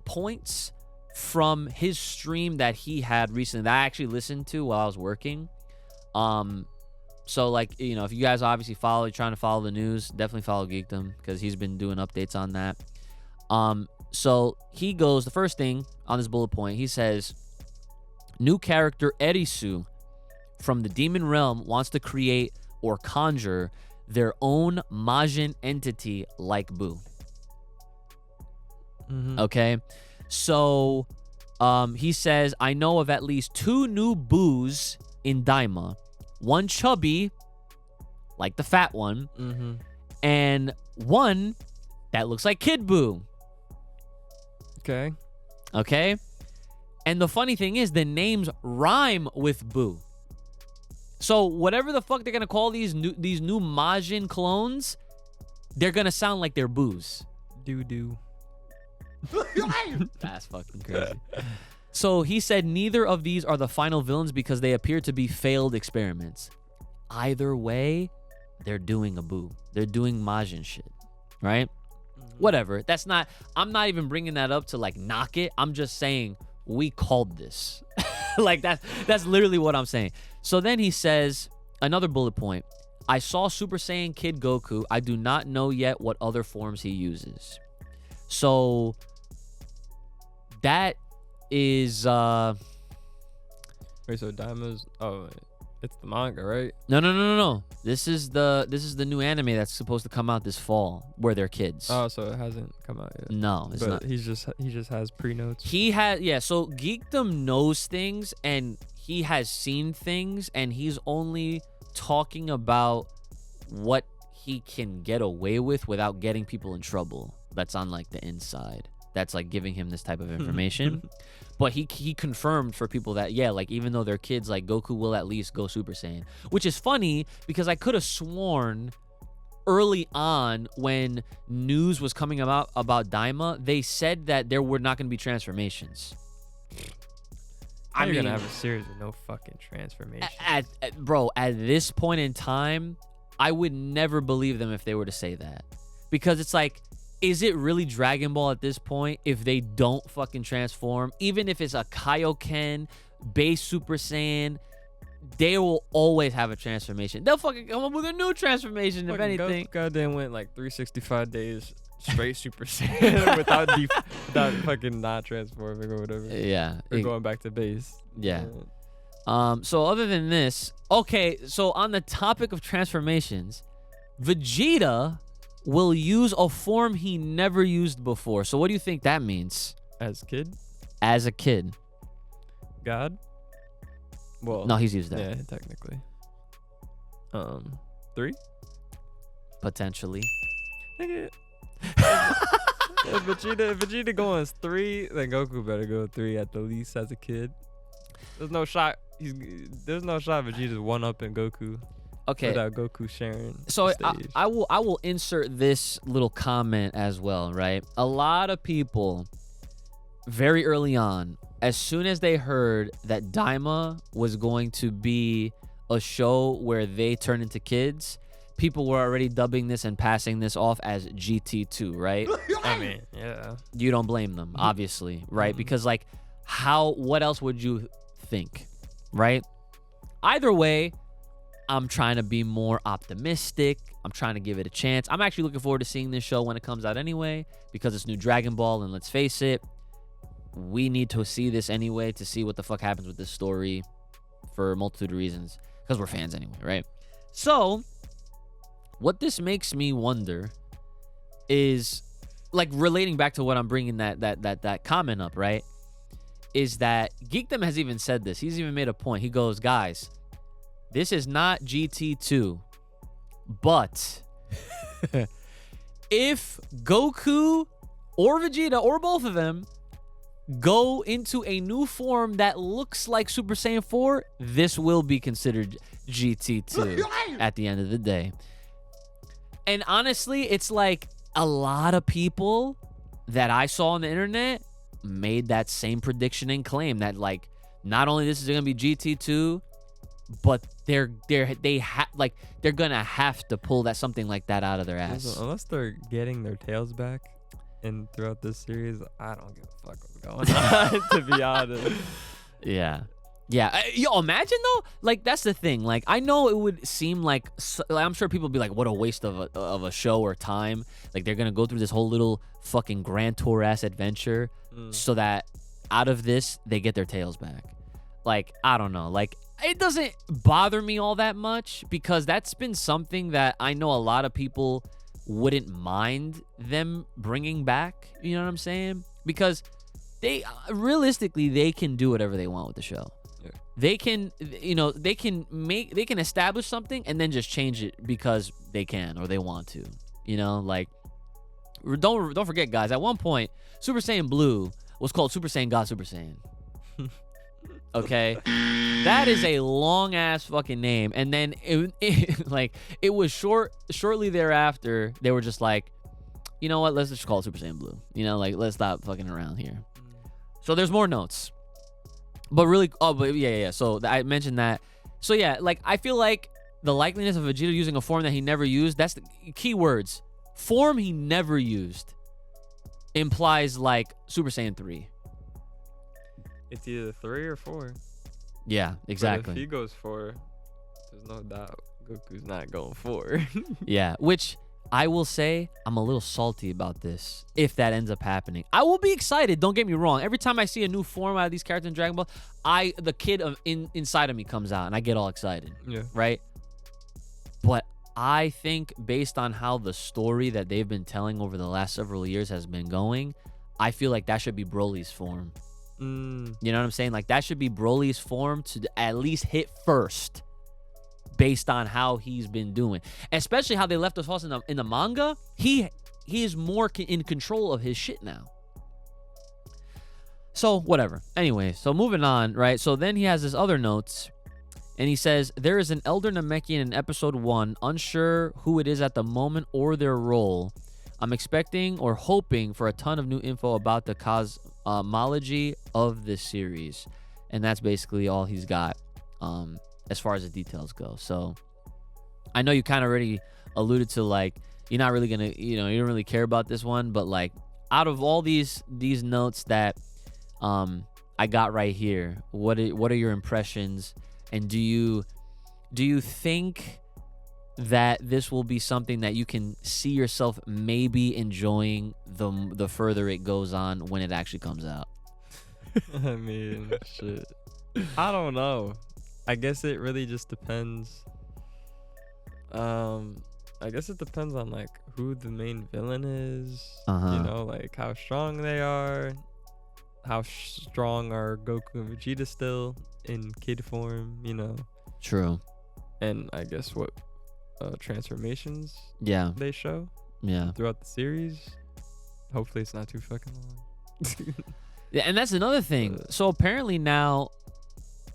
points from his stream that he had recently that I actually listened to while I was working. So, like, you know, if you guys obviously trying to follow the news, definitely follow Geekdom because he's been doing updates on that. So he goes, the first thing on this bullet point, he says, new character Erisu from the Demon Realm wants to create or conjure their own Majin entity like Buu. Mm-hmm. Okay? So, he says, I know of at least 2 new Boos in Daima. One chubby, like the fat one, Mm-hmm. and one that looks like Kid Buu. Okay. Okay? And the funny thing is, the names rhyme with Buu. So whatever the fuck they're gonna call these new Majin clones, they're gonna sound like they're Boos. Doo. That's fucking crazy. So he said neither of these are the final villains because they appear to be failed experiments. Either way, they're doing a Buu. They're doing Majin shit, right? Whatever. I'm not even bringing that up to like knock it. I'm just saying we called this. Like that's literally what I'm saying. So then he says, another bullet point. I saw Super Saiyan Kid Goku. I do not know yet what other forms he uses. So that is Wait, so Daima's it's the manga, right? no. This is the new anime that's supposed to come out this fall where they're kids. Oh, so it hasn't come out yet. No, it's But not. he just has pre-notes. He has, yeah, so Geekdom knows things and he has seen things and he's only talking about what he can get away with without getting people in trouble. That's on like the inside. That's like giving him this type of information. But he confirmed for people that, yeah, like even though they're kids, like Goku will at least go Super Saiyan. Which is funny because I could have sworn early on when news was coming about Daima, they said that there were not going to be transformations. You're gonna have a series with no fucking transformation. Bro, at this point in time, I would never believe them if they were to say that. Because it's like, is it really Dragon Ball at this point if they don't fucking transform? Even if it's a Kaioken, base Super Saiyan, they will always have a transformation. They'll fucking come up with a new transformation, if anything. Goddamn went like 365 days straight Super Saiyan without fucking not transforming or whatever. Yeah. Or going back to base. Yeah. So other than this, okay, so on the topic of transformations, Vegeta will use a form he never used before. So what do you think that means? As kid? As a kid. God? Well, No, he's used that. yeah, technically. 3? Potentially. Nigga. If Vegeta going 3, then Goku better go 3 at the least as a kid. There's no shot Vegeta's one up in Goku. Okay. Without Goku sharing. So the stage. I will insert this little comment as well, right? A lot of people very early on, as soon as they heard that Daima was going to be a show where they turn into kids, people were already dubbing this and passing this off as GT2, right? I mean, yeah. You don't blame them, obviously, right? Because like what else would you think, right? Either way, I'm trying to be more optimistic. I'm trying to give it a chance. I'm actually looking forward to seeing this show when it comes out anyway, because it's new Dragon Ball, and let's face it, we need to see this anyway to see what the fuck happens with this story for a multitude of reasons, because we're fans anyway, right? So what this makes me wonder is, like, relating back to what I'm bringing that comment up, right, is that Geekdom has even said this. He's even made a point. He goes, guys, this is not GT2, but if Goku or Vegeta or both of them go into a new form that looks like Super Saiyan 4, this will be considered GT2 at the end of the day. And honestly, it's like a lot of people that I saw on the internet made that same prediction and claim that, like, not only this is going to be GT2, but they're gonna have to pull that something like that out of their ass. Unless they're getting their tails back and throughout this series, I don't give a fuck what's going on, to be honest. Yeah. Yo, imagine though, like, that's the thing. Like, I know it would seem like I'm sure people would be like, what a waste of a show or time. Like, they're gonna go through this whole little fucking grand tour ass adventure so that out of this they get their tails back. Like, I don't know. Like, it doesn't bother me all that much because that's been something that I know a lot of people wouldn't mind them bringing back. You know what I'm saying? Because they realistically, they can do whatever they want with the show. Yeah. They can, they can establish something and then just change it because they can or they want to. Like, don't forget, guys. At one point, Super Saiyan Blue was called Super Saiyan God Super Saiyan. Okay, that is a long ass fucking name. And then it was shortly thereafter they were just like, you know what? Let's just call it Super Saiyan Blue. Let's stop fucking around here. So there's more notes, but really, yeah. So I mentioned that. So yeah, like, I feel like the likeliness of Vegeta using a form that he never used. That's the key words. Form he never used implies like Super Saiyan 3. It's either 3 or 4. Yeah, exactly. But if he goes 4, there's no doubt Goku's not going 4. Yeah, which I will say I'm a little salty about this if that ends up happening. I will be excited, don't get me wrong. Every time I see a new form out of these characters in Dragon Ball, the kid inside of me comes out and I get all excited. Yeah. Right? But I think based on how the story that they've been telling over the last several years has been going, I feel like that should be Broly's form. You know what I'm saying? Like that should be Broly's form to at least hit first. Based on how he's been doing, especially how they left us in the manga, he is more in control of his shit now. So whatever. Anyway, so moving on, right? So then he has his other notes, and he says there is an Elder Namekian in episode 1, unsure who it is at the moment or their role. I'm expecting or hoping for a ton of new info about the cosmology of this series, and that's basically all he's got. As far as the details go. So I know you kind of already alluded to, like, you're not really gonna, you don't really care about this one, but like out of all these notes that I got right here, what are your impressions, and do you think that this will be something that you can see yourself maybe enjoying the further it goes on when it actually comes out? I mean, shit. I don't know. I guess it really just depends. I guess it depends on like who the main villain is. You know, like how strong they are. How strong are Goku and Vegeta still in kid form? You know. True. And I guess what transformations they show. Yeah. Throughout the series. Hopefully it's not too fucking long. Yeah, and that's another thing. So apparently now.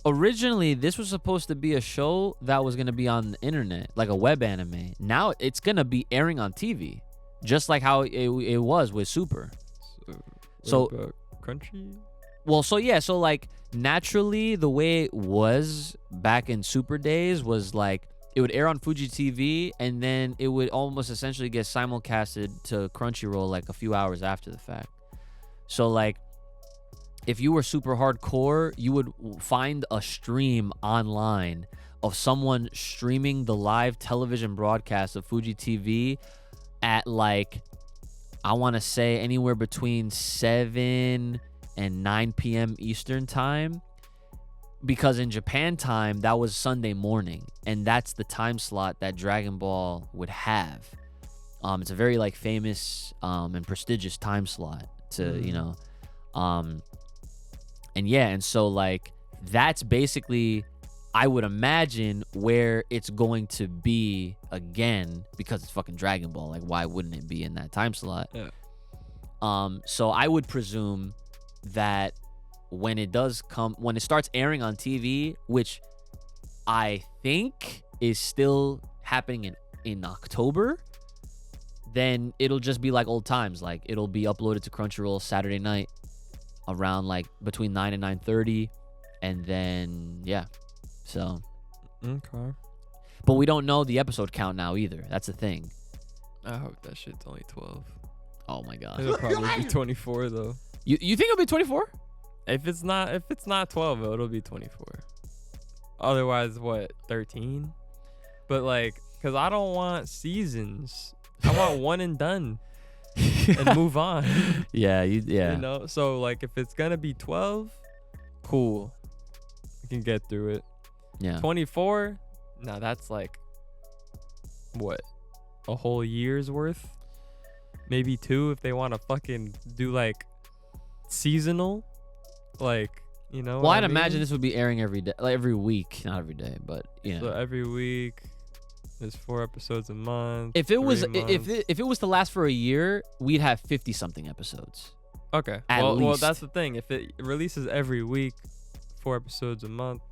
Originally, this was supposed to be a show that was going to be on the internet, like a web anime. Now it's going to be airing on TV, just like how it was with Super. So Crunchy? Well, so yeah, so like naturally the way it was back in Super days was like it would air on Fuji TV and then it would almost essentially get simulcasted to Crunchyroll like a few hours after the fact. So like if you were super hardcore, you would find a stream online of someone streaming the live television broadcast of Fuji TV at like, I want to say anywhere between 7 and 9 p.m. Eastern time. Because in Japan time, that was Sunday morning. And that's the time slot that Dragon Ball would have. It's a very like famous and prestigious time slot to, you know. And yeah, and so like that's basically, I would imagine, where it's going to be again because it's fucking Dragon Ball. Like, why wouldn't it be in that time slot? Yeah. So I would presume that when it starts airing on TV, which I think is still happening in October, then it'll just be like old times. Like it'll be uploaded to Crunchyroll Saturday night around like between 9 and 9:30, and then yeah, so okay. But we don't know the episode count now either. That's the thing. I hope that shit's only 12. Oh my god. It'll probably be 24 though. You think it'll be 24? If it's not 12, it'll be 24. Otherwise, what, 13? But like, cause I don't want seasons. I want one and done. And move on. Yeah. You know, so like if it's gonna be 12, cool, I can get through it. Yeah. 24, now that's like what, a whole year's worth, maybe 2 if they want to fucking do like seasonal, like, you know. Well, I'd imagine this would be airing every day, like every week, not every day, but you know. So every week. There's 4 episodes a month. If it was to last for a year, we'd have 50 something episodes. Okay. Well, that's the thing. If it releases every week, 4 episodes a month,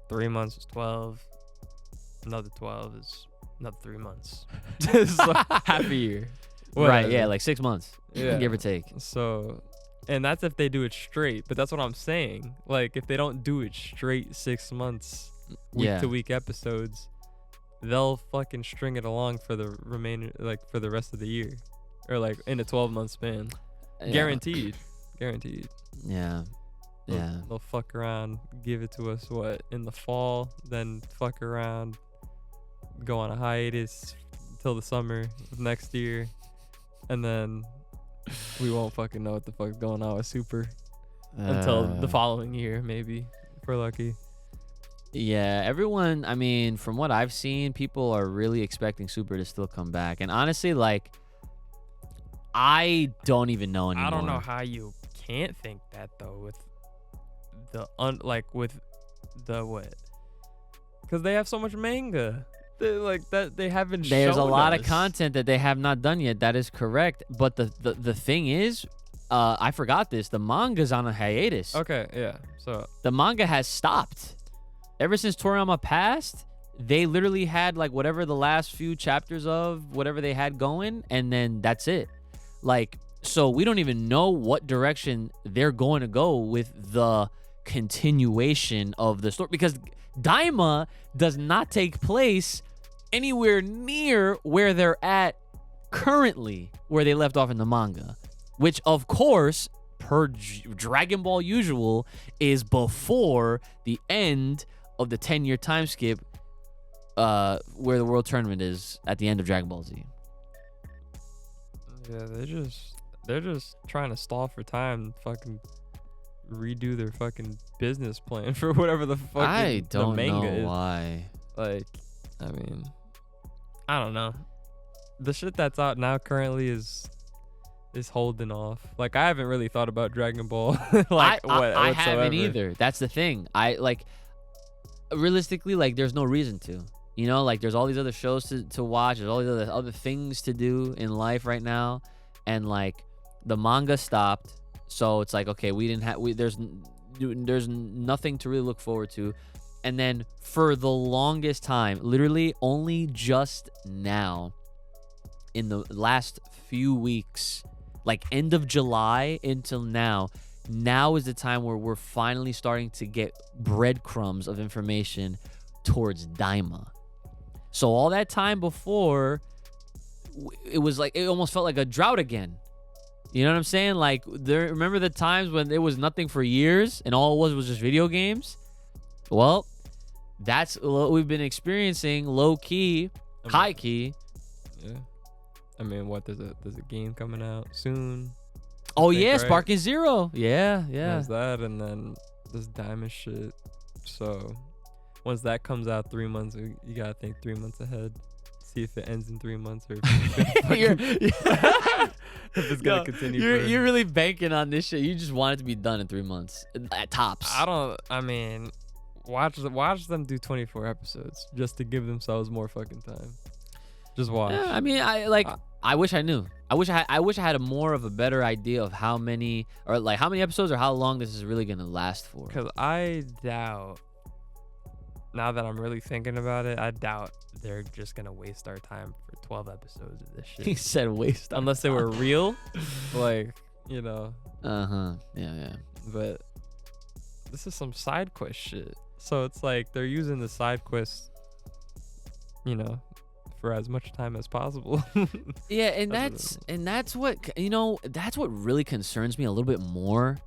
3 months is 12. Another 12 is another 3 months. So half a year. Right, yeah, like 6 months. Yeah. Give or take. So, and that's if they do it straight. But that's what I'm saying. Like, if they don't do it straight 6 months, week to week episodes, they'll fucking string it along for the remainder, like for the rest of the year, or like in a 12-month span. Yeah. Guaranteed. Yeah. They'll fuck around, give it to us in the fall, then fuck around, go on a hiatus, till the summer of next year, and then we won't fucking know what the fuck's going on with Super until the following year, maybe, if we're lucky. Yeah, everyone, I mean, from what I've seen, people are really expecting Super to still come back. And honestly, like, I don't even know anymore. I don't know how you can't think that, though, with the what? Because they have so much manga. They haven't shown There's a lot us. of content that they have not done yet. That is correct. But the thing is, I forgot this. The manga's on a hiatus. Okay, yeah. So The manga has stopped. Ever since Toriyama passed, they literally had like whatever the last few chapters of whatever they had going, and then that's it. Like, so we don't even know what direction they're going to go with the continuation of the story, because Daima does not take place anywhere near where they're at currently, where they left off in the manga, which of course, per Dragon Ball usual, is before the end of the 10-year time skip, where the world tournament is at the end of Dragon Ball Z. yeah, they're just trying to stall for time, fucking redo their fucking business plan for whatever the fuck I don't the manga know is. why. Like, I mean, I don't know. The shit that's out now currently is holding off. Like, I haven't really thought about Dragon Ball. I haven't whatsoever. either. That's the thing. I like, realistically, like, there's no reason to. You know, like, there's all these other shows to watch. There's all these other things to do in life right now, and like, the manga stopped, so it's like, okay, there's nothing to really look forward to. And then for the longest time, literally only just now, in the last few weeks, like end of July until now is the time where we're finally starting to get breadcrumbs of information towards Daima. So all that time before, it was like, it almost felt like a drought again. You know what I'm saying? Like, remember the times when there was nothing for years and all it was just video games? Well, that's what we've been experiencing, low key, high key. Yeah. I mean, what, there's a game coming out soon. Oh, think, yeah, right? Sparking Zero. Yeah. There's that, and then this Diamond shit. So once that comes out 3 months, you gotta think 3 months ahead. See if it ends in 3 months or if it's gonna continue. You're really banking on this shit. You just want it to be done in 3 months at tops. I mean, watch them do 24 episodes just to give themselves more fucking time. Just watch. Yeah, I mean, I wish I knew. I wish I had a more of a better idea of how many episodes or how long this is really gonna last for. Because I doubt, now that I'm really thinking about it, I doubt they're just gonna waste our time for 12 episodes of this He shit. said waste. Unless they were real, like, you know. Yeah. But this is some side quest shit. So it's like they're using the side quest, you know, for as much time as possible. Yeah, and that's what, you know, that's what really concerns me a little bit more,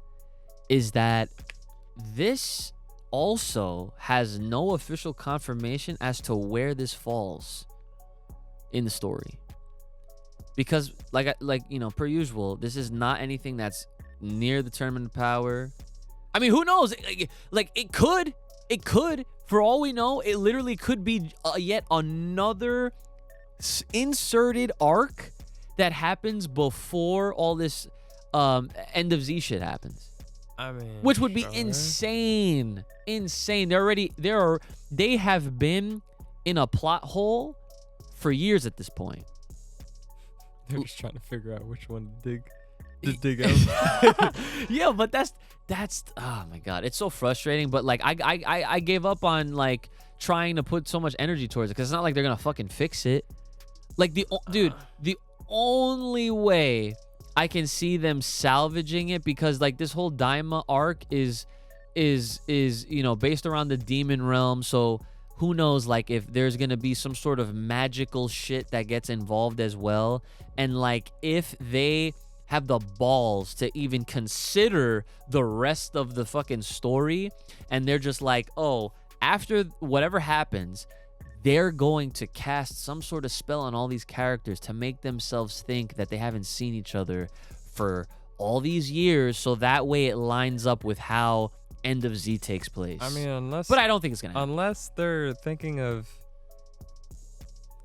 is that this also has no official confirmation as to where this falls in the story. Because like you know, per usual, this is not anything that's near the tournament of power. I mean, who knows? Like it could, for all we know, it literally could be yet another inserted arc that happens before all this end of Z shit happens. I mean, Which would be sure. insane. They have been in a plot hole for years at this point. They're just trying to figure out which one to dig out. Yeah, but that's oh my god, it's so frustrating. But like I gave up on like trying to put so much energy towards it, because it's not like they're gonna fucking fix it. Like the only way I can see them salvaging it, because like this whole Daima arc is you know, based around the demon realm, so who knows, like, if there's gonna be some sort of magical shit that gets involved as well. And like, if they have the balls to even consider the rest of the fucking story, and they're just like, oh, after whatever happens, they're going to cast some sort of spell on all these characters to make themselves think that they haven't seen each other for all these years, so that way it lines up with how End of Z takes place. I mean, but I don't think it's gonna happen. Unless they're thinking of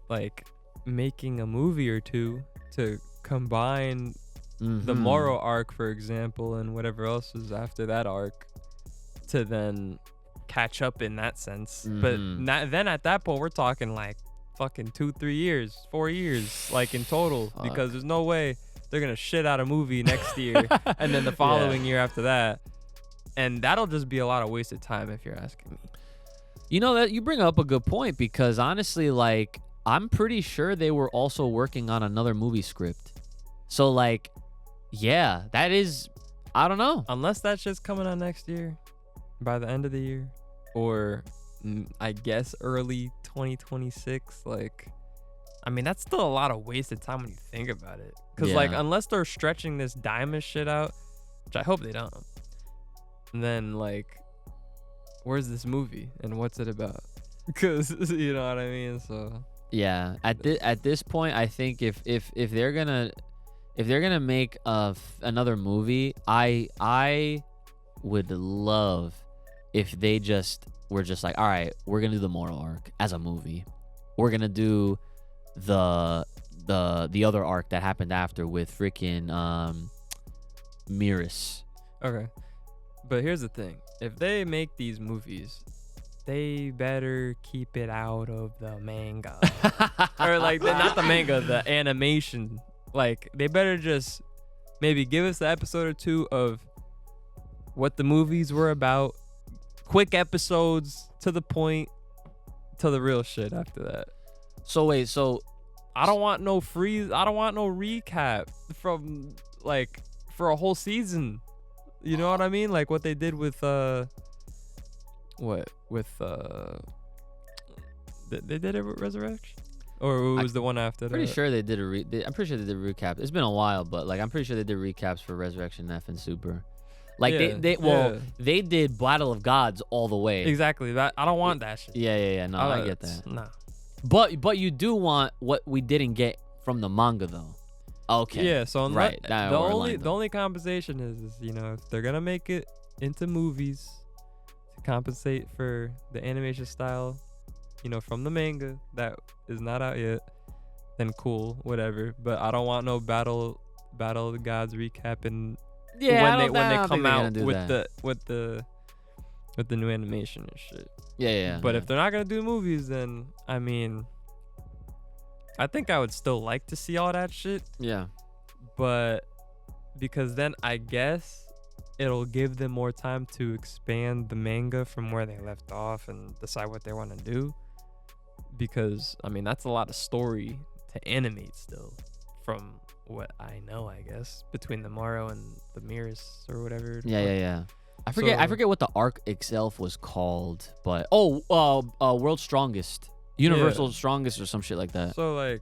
like making a movie or two to combine the Moro arc, for example, and whatever else is after that arc, to then catch up in that sense. But then at that point, we're talking like fucking 2, 3 years, 4 years, like in total, because there's no way they're gonna shit out a movie next year and then the following year after that, and that'll just be a lot of wasted time if you're asking me. You know, that you bring up a good point, because honestly, like, I'm pretty sure they were also working on another movie script. So like, yeah, that is, I don't know. Unless that shit's coming out next year, by the end of the year, or I guess early 2026. Like, I mean, that's still a lot of wasted time when you think about it. Because like, unless they're stretching this Daima shit out, which I hope they don't, and then like, where's this movie and what's it about? Because you know what I mean. So yeah, at this point, I think if they're gonna make another movie, I would love if they were just like, all right, we're gonna do the Moro arc as a movie. We're gonna do the other arc that happened after with freaking Miris. Okay, but here's the thing: if they make these movies, they better keep it out of the manga, or like not the manga, the animation. Like, they better just maybe give us the episode or two of what the movies were about, quick episodes to the point, to the real shit after that. So wait, so I don't want no recap from like for a whole season. You know what I mean? Like what they did with they did it with Resurrection, or it was the one after that? Pretty sure they did I'm pretty sure they did a recap. It's been a while, but like I'm pretty sure they did recaps for Resurrection F and Super. Like they did Battle of Gods all the way. Exactly. That I don't want that shit. Yeah. No, I get that. Nah. But you do want what we didn't get from the manga though. Okay. Yeah. So right. The only compensation is you know, if they're gonna make it into movies to compensate for the animation style, you know, from the manga that is not out yet, then cool, whatever. But I don't want no Battle of the Gods recap and when they come out with the new animation and shit. Yeah. But if they're not gonna do movies, then I mean, I think I would still like to see all that shit. Yeah. But because then I guess it'll give them more time to expand the manga from where they left off and decide what they want to do. Because I mean, that's a lot of story to animate still, from what I know, I guess, between the Moro and the Miris or whatever. Yeah. I forget what the arc itself was called, but World's Strongest, Universal Strongest, or some shit like that. So like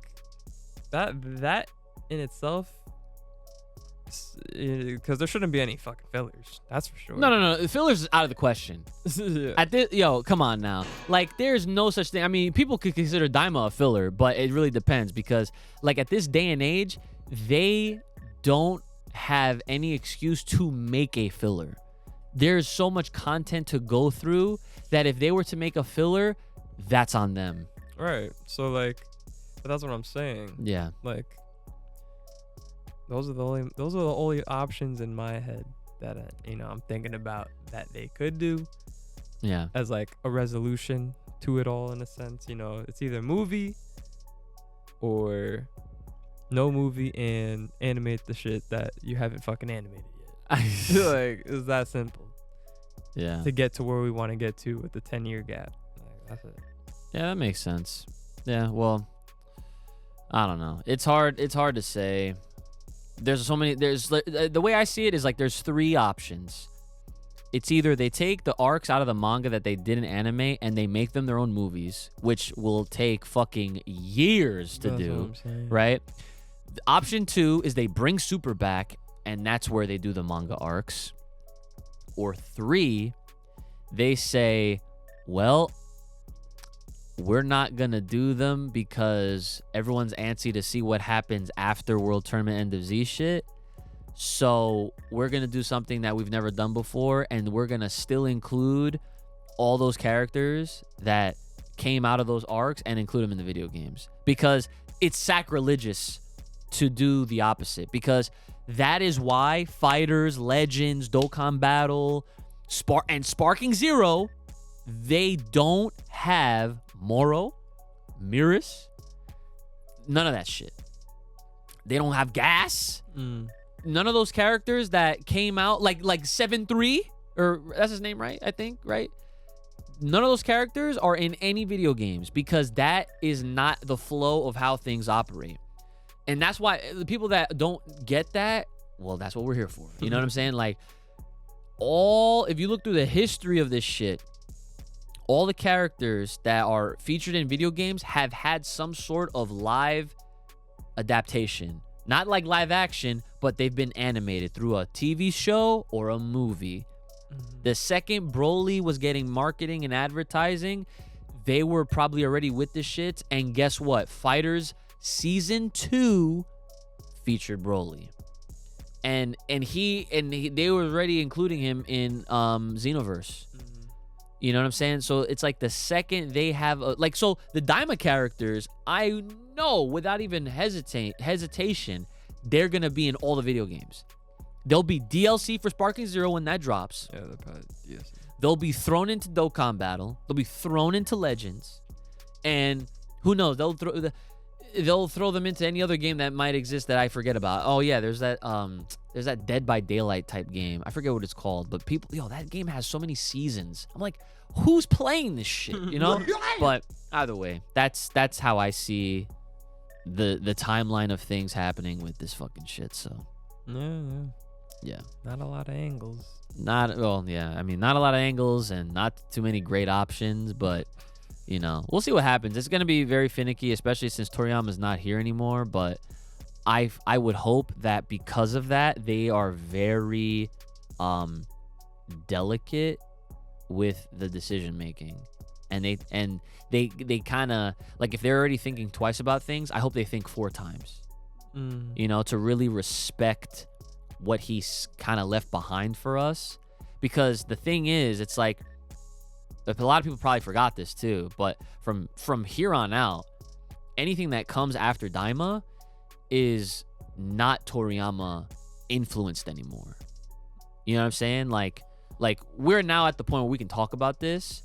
that in itself, because there shouldn't be any fucking fillers. That's for sure. No. Fillers is out of the question. Yeah. Come on now. Like, there's no such thing. I mean, people could consider Daima a filler, but it really depends, because like at this day and age, they don't have any excuse to make a filler. There's so much content to go through that if they were to make a filler, that's on them. Right. So like, but that's what I'm saying. Yeah. Like, those are the only options in my head that I'm thinking about that they could do. Yeah. As like a resolution to it all, in a sense. You know, it's either movie or no movie and animate the shit that you haven't fucking animated yet. Like, it's that simple. Yeah. To get to where we want to get to with the 10-year gap. Like, that's it. Yeah, that makes sense. Yeah, well, I don't know. It's hard to say. There's the way I see it is like there's 3 options. It's either they take the arcs out of the manga that they didn't animate and they make them their own movies, which will take fucking years to do, right? Option 2 is they bring Super back and that's where they do the manga arcs. Or 3, they say, well, we're not gonna do them because everyone's antsy to see what happens after World Tournament End of Z shit. So we're gonna do something that we've never done before, and we're gonna still include all those characters that came out of those arcs and include them in the video games, because it's sacrilegious to do the opposite, because that is why Fighters, Legends, Dokkan Battle, Sparking Zero, they don't have Moro, Miris, none of that shit. They don't have Gas. None of those characters that came out, like 7-3, or that's his name, right? I think, right? None of those characters are in any video games, because that is not the flow of how things operate. And that's why the people that don't get that, well, that's what we're here for. You know what I'm saying? Like, if you look through the history of this shit, all the characters that are featured in video games have had some sort of live adaptation. Not like live action, but they've been animated through a TV show or a movie. The second Broly was getting marketing and advertising, they were probably already with the shits. And guess what? Fighters Season 2 featured Broly. And they were already including him in Xenoverse. You know what I'm saying? So it's like the second they have so the Daima characters, I know without even hesitation, they're gonna be in all the video games. There'll be DLC for Sparking Zero when that drops. Yeah, they're probably DLC. They'll be thrown into Dokkan Battle. They'll be thrown into Legends, and who knows? They'll throw them into any other game that might exist that I forget about. Oh yeah, there's that Dead by Daylight type game. I forget what it's called, but that game has so many seasons. I'm like, who's playing this shit? You know? But either way, that's how I see the timeline of things happening with this fucking shit. So yeah. Not a lot of angles. Not a lot of angles and not too many great options, but we'll see what happens. It's going to be very finicky, especially since Toriyama's not here anymore, but I would hope that because of that, they are very delicate with the decision making. And they kind of, like, if they're already thinking twice about things, I hope they think 4 times. To really respect what he's kind of left behind for us. Because the thing is, it's like, a lot of people probably forgot this too, but from here on out, anything that comes after Daima is not Toriyama influenced anymore. You know what I'm saying? Like we're now at the point where we can talk about this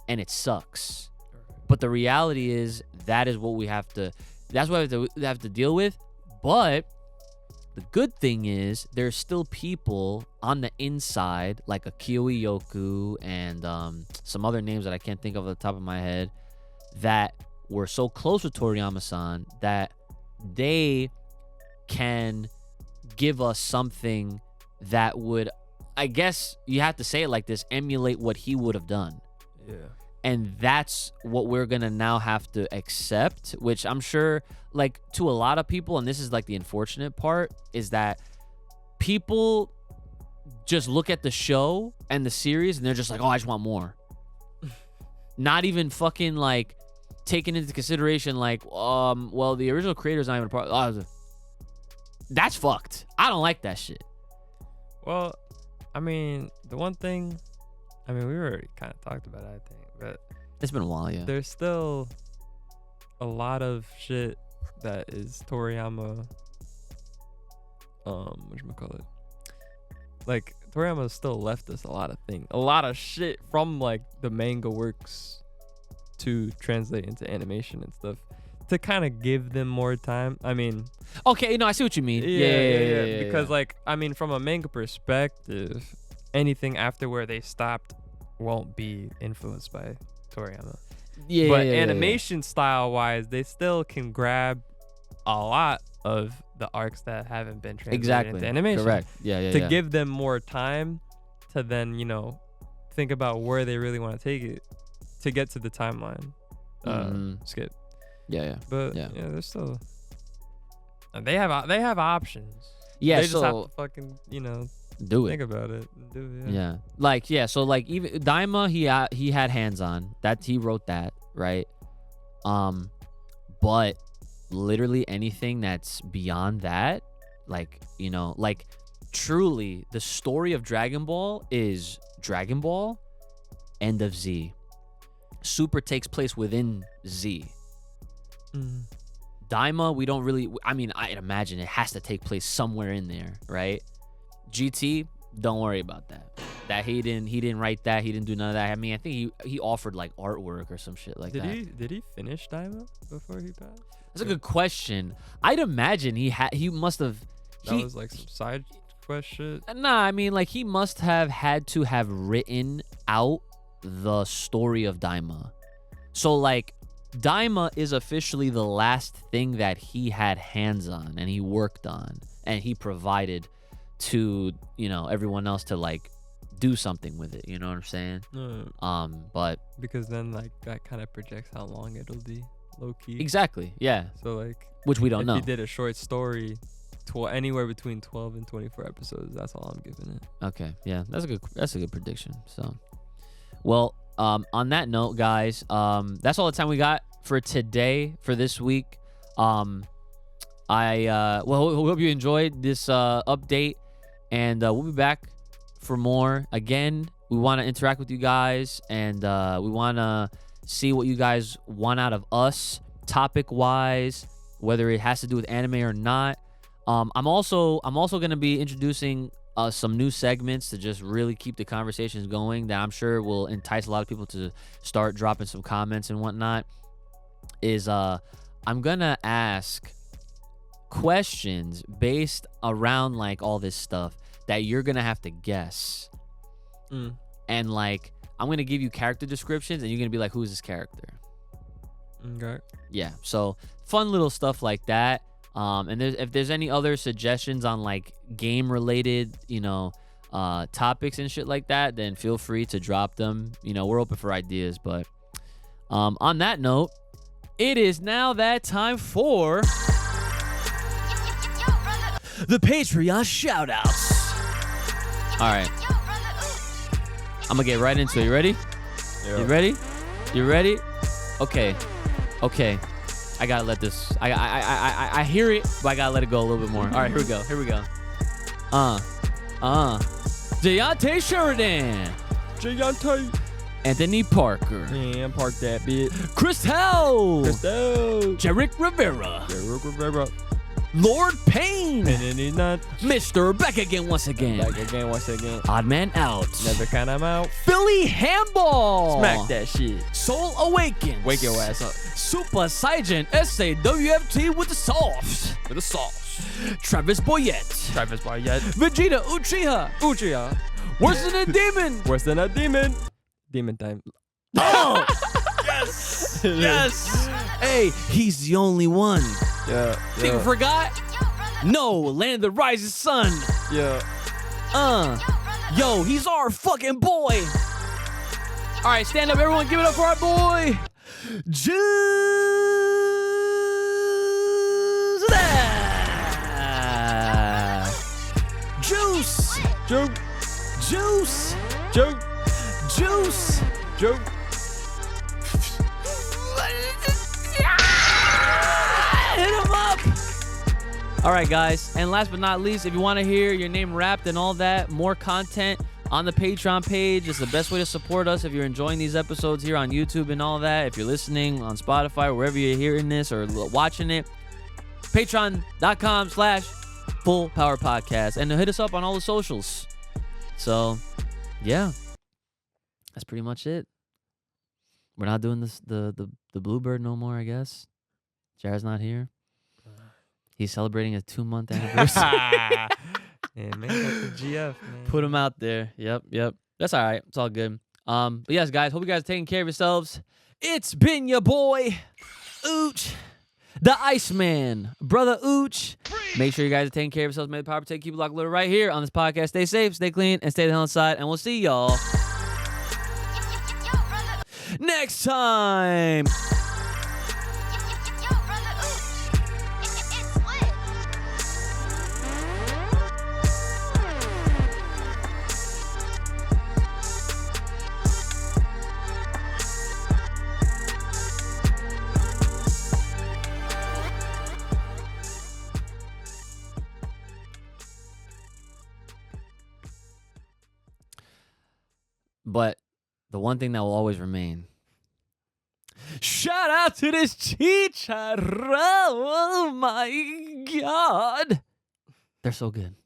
and it sucks. But the reality is that's what we have to deal with. But the good thing is there's still people on the inside, like Akio Yoku and some other names that I can't think of at the top of my head, that were so close with Toriyama-san that they can give us something that would, I guess you have to say it like this, emulate what he would have done. Yeah. And that's what we're going to now have to accept, which I'm sure, like, to a lot of people, and this is, like, the unfortunate part, is that people just look at the show and the series, and they're just like, oh, I just want more. Not even fucking, like, taking into consideration, like, well, the original creator's not even a part. That's fucked. I don't like that shit. Well, I mean, the one thing, we already kind of talked about it, I think. But it's been a while, yeah. There's still a lot of shit that is Toriyama. Whatchamacallit? Like, Toriyama still left us a lot of things, a lot of shit from like the manga works to translate into animation and stuff, to kind of give them more time. Okay, I see what you mean. Yeah. Because from a manga perspective, anything after where they stopped won't be influenced by Toriyama. But animation style wise, they still can grab a lot of the arcs that haven't been translated into animation. Correct. To give them more time to then, think about where they really want to take it to get to the timeline. Skip. Yeah. But they're still, they have options. Yeah, they just have to fucking, do it. Think about it. And do it. Yeah. So even Daima, he had hands on that. He wrote that, right? But literally anything that's beyond that, like, you know, like truly the story of Dragon Ball is Dragon Ball, end of Z. Super takes place within Z. Daima, we don't really, I mean, I imagine it has to take place somewhere in there, right? GT, don't worry about that. That he didn't write that. He didn't do none of that. I mean, I think he offered like artwork or some shit like that. Did he finish Daima before he passed? That's a good question. I'd imagine he must have. That was like some side quest shit. Nah, I mean, like he must have had to have written out the story of Daima. So like Daima is officially the last thing that he had hands on and he worked on and he provided to, you know, everyone else to like do something with it, you know what I'm saying? But because then like that kind of projects how long it'll be, low key. exactly, yeah. So like, Which we don't know. If he did a short story, anywhere between 12 and 24 episodes, that's all I'm giving it. Okay, yeah, that's a good prediction. So, well, on that note, guys, that's all the time we got for today, for this week. I hope you enjoyed this update, and we'll be back for more. Again, we want to interact with you guys, and we want to see what you guys want out of us, topic wise, whether it has to do with anime or not. I'm also gonna be introducing some new segments to just really keep the conversations going that I'm sure will entice a lot of people to start dropping some comments and whatnot. I'm gonna ask questions based around like all this stuff that you're gonna have to guess. And like I'm gonna give you character descriptions and you're gonna be like, who's this character? Okay. Yeah, so fun little stuff like that. And if there's any other suggestions on like game related, you know, topics and shit like that, then feel free to drop them. You know, we're open for ideas. But on that note, it is now that time for the Patreon shoutouts. All right, I'm gonna get right into it. You ready? Yeah. You ready? You ready? Okay. I gotta let this. I hear it, but I gotta let it go a little bit more. All right, here we go. Deontay Sheridan, Anthony Parker, Yeah, park that bitch. Christel, Jarek Rivera, Lord Payne, And he's not Mr. Back again once again, once again. Odd Man Out, Never count him out. Philly Handball, Smack that shit. Soul Awakens, Wake your ass up. Super Saiyan SAWFT with the sauce, With a sauce. Travis Boyette, Vegeta Uchiha, Worse Than a Demon. Worse than a demon. Demon time. Oh! Yes! Hey, he's the only one. Yeah. Think we forgot? No, Land of the Rising Sun. Yeah. Yo, he's our fucking boy. All right, stand up, everyone. Give it up for our boy, Juice. Hit him up. All right, guys. And last but not least, if you want to hear your name rapped and all that, more content on the Patreon page is the best way to support us. If you're enjoying these episodes here on YouTube and all that, if you're listening on Spotify, wherever you're hearing this or watching it, patreon.com/Full Power Podcast, and hit us up on all the socials. So, yeah, that's pretty much it. We're not doing this the Bluebird no more, I guess. Jared's not here. He's celebrating a 2-month anniversary. Yeah, man, got the GF, man. Put him out there. Yep. That's all right. It's all good. But yes, guys, hope you guys are taking care of yourselves. It's been your boy, Ooch, the Iceman, Brother Ooch. Make sure you guys are taking care of yourselves. May the power protect, keep it locked, little right here on this podcast. Stay safe, stay clean, and stay the hell inside. And we'll see y'all next time. But the one thing that will always remain. Shout out to this teacher. Oh my God. They're so good.